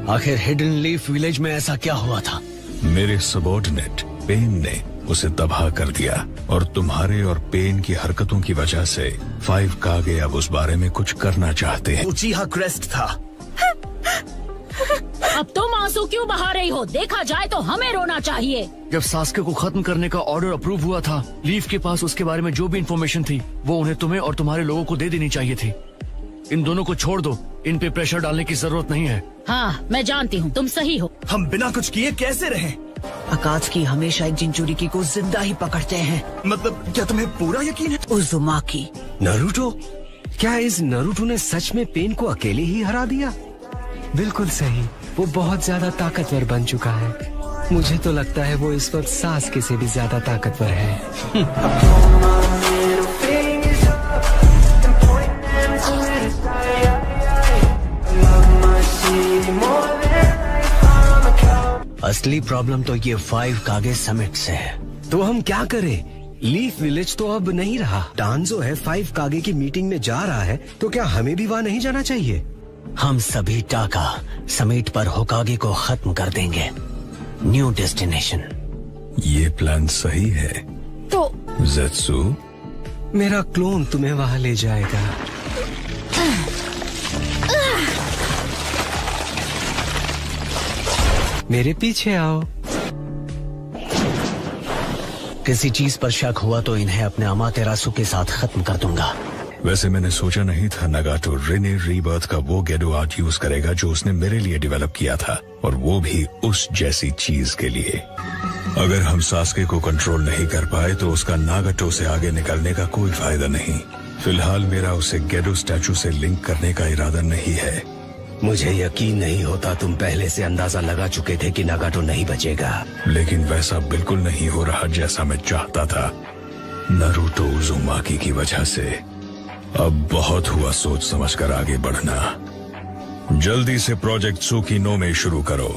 आखिर हिडन लीफ विलेज में ऐसा क्या हुआ था? मेरे सबॉर्डिनेट पेन ने उसे तबाह कर दिया और तुम्हारे और पेन की हरकतों की वजह से 5 कागे अब उस बारे में कुछ करना चाहते हैं। उचीहा क्रेस्ट था। अब तुम आंसू क्यों बहा रही हो? देखा जाए तो हमें रोना चाहिए। जब सास्के को खत्म करने का ऑर्डर अप्रूव हुआ था, लीफ के पास उसके बारे में जो भी इंफॉर्मेशन थी वो उन्हें तुम्हें और तुम्हारे लोगों को दे देनी चाहिए थी। इन दोनों को छोड़ दो, इन पे प्रेशर डालने की जरूरत नहीं है। हाँ, मैं जानती हूँ तुम सही हो। हम बिना कुछ किए कैसे रहें? अकात्सुकी हमेशा एक जिंचुरिकी को जिंदा ही पकड़ते हैं। मतलब क्या तुम्हें पूरा यकीन है? उज़ुमाकी। नारुतो, क्या इस नारुतो ने सच में पेन को अकेले ही हरा दिया? बिल्कुल सही, वो बहुत ज्यादा ताकतवर बन चुका है। मुझे तो लगता है वो इस वक्त सास्के से भी ज्यादा ताकतवर है। असली प्रॉब्लम तो ये 5 कागे समिट से है। तो हम क्या करें? लीफ विलेज तो अब नहीं रहा। डांजो है 5 कागे की मीटिंग में जा रहा है, तो क्या हमें भी वहाँ नहीं जाना चाहिए? हम सभी टाका समिट पर होकागे को खत्म कर देंगे। New destination. ये प्लान सही है तो ज़ेत्सु? मेरा क्लोन तुम्हें वहाँ ले जाएगा। मेरे पीछे आओ। किसी चीज पर शक हुआ तो इन्हें अपने अमातेरासु के साथ खत्म कर दूंगा। वैसे मैंने सोचा नहीं था नगाटो रेने रीबर्थ का वो गेडो आर्ट यूज करेगा जो उसने मेरे लिए डेवलप किया था, और वो भी उस जैसी चीज के लिए। अगर हम सास्के को कंट्रोल नहीं कर पाए तो उसका नागाटो से आगे निकलने का कोई फायदा नहीं। फिलहाल मेरा उसे गेडो स्टैचू से लिंक करने का इरादा नहीं है। मुझे यकीन नहीं होता तुम पहले से अंदाजा लगा चुके थे कि नागाटो नहीं बचेगा। लेकिन वैसा बिल्कुल नहीं हो रहा जैसा मैं चाहता था, नारुतो उज़ुमाकी की वजह से। अब बहुत हुआ सोच समझकर आगे बढ़ना। जल्दी से प्रोजेक्ट सुकीनो में शुरू करो।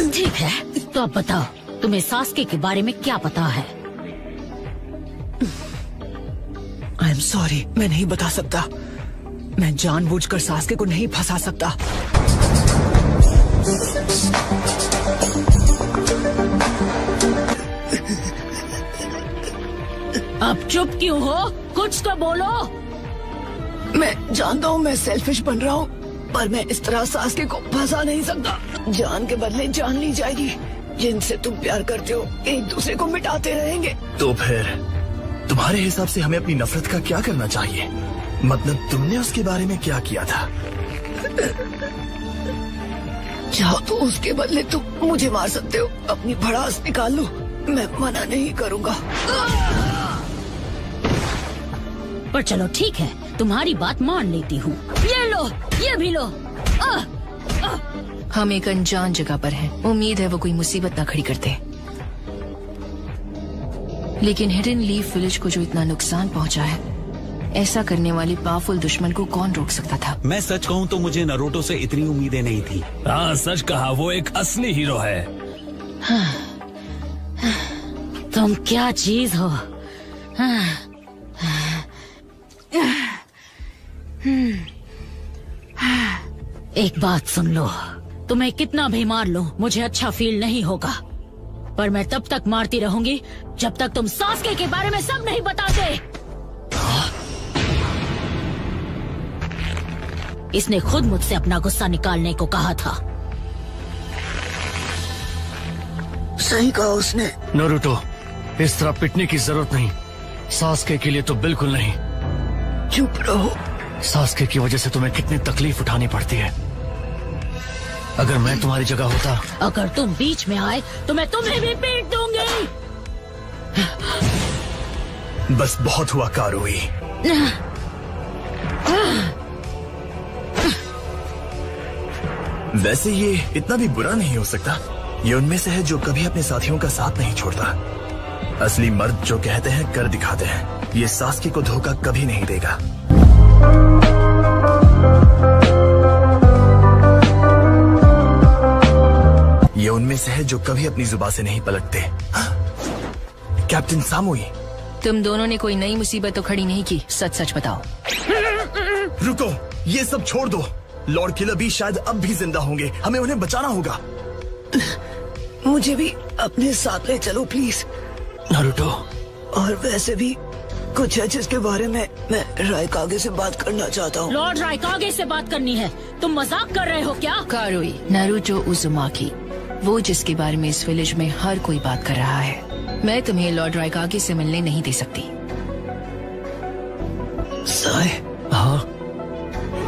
ठीक है, तो अब बताओ तुम्हें सास्के के बारे में क्या पता है? आई एम सॉरी, मैं नहीं बता सकता। मैं जानबूझकर सास्के को नहीं फंसा सकता। अब चुप क्यों हो? कुछ तो बोलो। मैं जानता हूँ मैं सेल्फिश बन रहा हूँ, पर मैं इस तरह सास्के को फंसा नहीं सकता। जान के बदले जान ली जाएगी। जिनसे तुम प्यार करते हो एक दूसरे को मिटाते रहेंगे। तो फिर तुम्हारे हिसाब से हमें अपनी नफरत का क्या करना चाहिए? मतलब तुमने उसके बारे में क्या किया था? चाहो तो उसके बदले तुम मुझे मार सकते हो। अपनी भड़ास निकाल लो, मैं मना नहीं करूँगा। पर चलो ठीक है, तुम्हारी बात मान लेती हूँ। ये लो, ये भी लो। हम एक अनजान जगह पर हैं। उम्मीद है वो कोई मुसीबत ना खड़ी करते। लेकिन हिडन लीफ विलेज को जो इतना नुकसान पहुंचा है, ऐसा करने वाली पावरफुल दुश्मन को कौन रोक सकता था? मैं सच कहूँ तो मुझे नारुतो से इतनी उम्मीदें नहीं थी। हाँ, सच कहा, वो एक असली हीरो है। तुम क्या चीज हो? एक बात सुन लो, तुम्हें कितना भी मार लो मुझे अच्छा फील नहीं होगा, पर मैं तब तक मारती रहूंगी जब तक तुम सास्के के बारे में सब नहीं बताते। इसने खुद मुझसे अपना गुस्सा निकालने को कहा था। सही कहा उसने। नारुतो, इस तरह पिटने की जरूरत नहीं। सास्के के लिए तो बिल्कुल नहीं। चुप रहो। सास्के की वजह से तुम्हें कितनी तकलीफ उठानी पड़ती है। अगर मैं तुम्हारी जगह होता। अगर तुम बीच में आए तो मैं तुम्हें भी पीट दूंगी। बस बहुत हुआ कारुई। वैसे ये इतना भी बुरा नहीं हो सकता। ये उनमें से है जो कभी अपने साथियों का साथ नहीं छोड़ता। असली मर्द जो कहते हैं कर दिखाते हैं। ये सास्के को धोखा कभी नहीं देगा। ये उनमें से है जो कभी अपनी जुबान से नहीं पलटते। कैप्टन सामोई। तुम दोनों ने कोई नई मुसीबत तो खड़ी नहीं की, सच सच बताओ। रुको, ये सब छोड़ दो। लॉर्ड किलर भी शायद अब भी जिंदा होंगे, हमें उन्हें बचाना होगा। मुझे भी अपने साथ ले चलो प्लीज। नारुतो। और वैसे भी कुछ है जिसके बारे में मैं रायकागे से बात करना चाहता हूँ। लॉर्ड रायकागे से बात करनी है? तुम मजाक कर रहे हो क्या? कारुई, नारुतो उजुमाकी, वो जिसके बारे में इस विलेज में हर कोई बात कर रहा है। मैं तुम्हें लॉर्ड रायकागे से मिलने नहीं दे सकती। साय, हाँ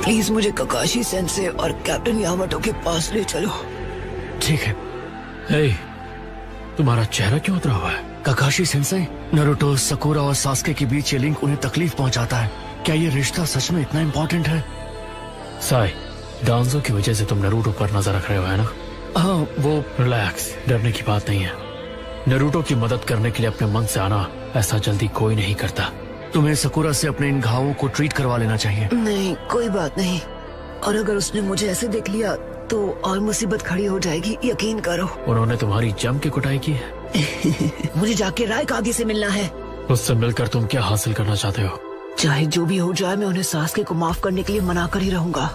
प्लीज मुझे ककाशी सेंसे और कैप्टन यामाटो के पास ले चलो। ठीक है। हे, तुम्हारा चेहरा क्यों उतरा हुआ है? ककाशी सेंसे, नारुतो, सकुरा और सास्के के बीच ये लिंक उन्हें तकलीफ पहुंचाता है। क्या ये रिश्ता सच में इतना इम्पोर्टेंट है? साई, डांजो की वजह से तुम नारुतो पर नजर रख रहे हो, है ना? हाँ, वो रिलैक्स, डरने की बात नहीं है। नारुतो की मदद करने के लिए अपने मन से आना ऐसा जल्दी कोई नहीं करता। तुम्हें सकुरा से अपने इन घावों को ट्रीट करवा लेना चाहिए। नहीं, कोई बात नहीं। और अगर उसने मुझे ऐसे देख लिया तो और मुसीबत खड़ी हो जाएगी, यकीन करो। उन्होंने तुम्हारी जम के कुटाई की है। मुझे जाके रायकागे से मिलना है। उससे मिलकर तुम क्या हासिल करना चाहते हो? चाहे जो भी हो जाए, मैं उन्हें सास्के को माफ करने के लिए मना कर ही रहूंगा।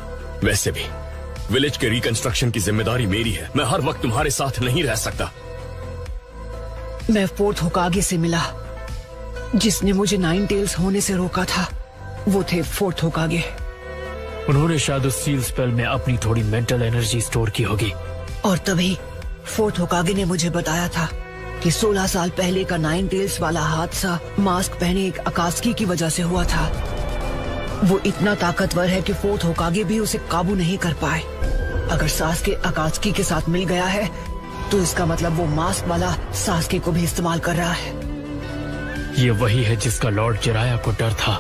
वैसे भी विलेज के रिकंस्ट्रक्शन की जिम्मेदारी मेरी है। मैं हर वक्त तुम्हारे साथ नहीं रह सकता। मैं फोर्थ होकागे से मिला। जिसने मुझे 9 टेल्स होने से रोका था वो थे फोर्थ होकागे। उन्होंने शायद उस सील स्पेल में अपनी थोड़ी मेंटल एनर्जी स्टोर की होगी। और तभी फोर्थ होकागे ने मुझे बताया था कि 16 साल पहले का 9 टेल्स वाला हादसा मास्क पहने एक अकात्सुकी की वजह से हुआ था। वो इतना ताकतवर है कि फोर्थ होकागे भी उसे काबू नहीं कर पाए। अगर सास्के अकात्सुकी के साथ मिल गया है तो इसका मतलब वो मास्क वाला सास्के को भी इस्तेमाल कर रहा है। ये वही है जिसका लॉर्ड जिराया को डर था।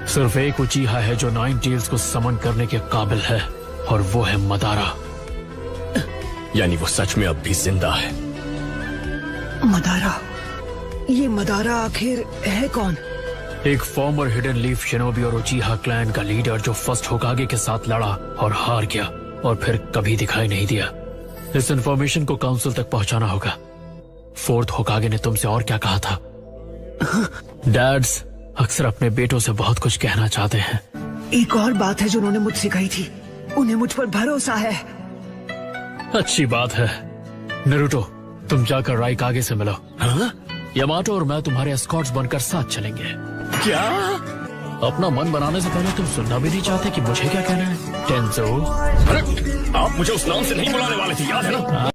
सिर्फ एक उचीहा है जो 9 टेल्स को समन करने के काबिल है, और वो है मदारा। यानी वो सच में अब भी जिंदा है। मदारा? ये मदारा आखिर है कौन? एक फॉर्मर हिडन लीफ शिनोबी और उचीहा क्लैन का लीडर जो फर्स्ट होकागे के साथ लड़ा और हार गया और फिर कभी दिखाई नहीं दिया। इस इंफॉर्मेशन को काउंसिल तक पहुंचाना होगा। फोर्थ होकागे ने तुमसे और क्या कहा था? डैड्स अक्सर अपने बेटों से बहुत कुछ कहना चाहते हैं। एक और बात है जो उन्होंने मुझसे कही थी, उन्हें मुझ पर भरोसा है। अच्छी बात है। नारुतो, तुम जाकर रायकागे से मिलो। हाँ? यामाटो और मैं तुम्हारे एस्कॉर्ट्स बनकर साथ चलेंगे। क्या? अपना मन बनाने से पहले तुम सुनना भी नहीं चाहते कि मुझे क्या कहना है? टेंजो। अरे, आप मुझे उस नाम से नहीं बुलाने वाले थे, याद है ना?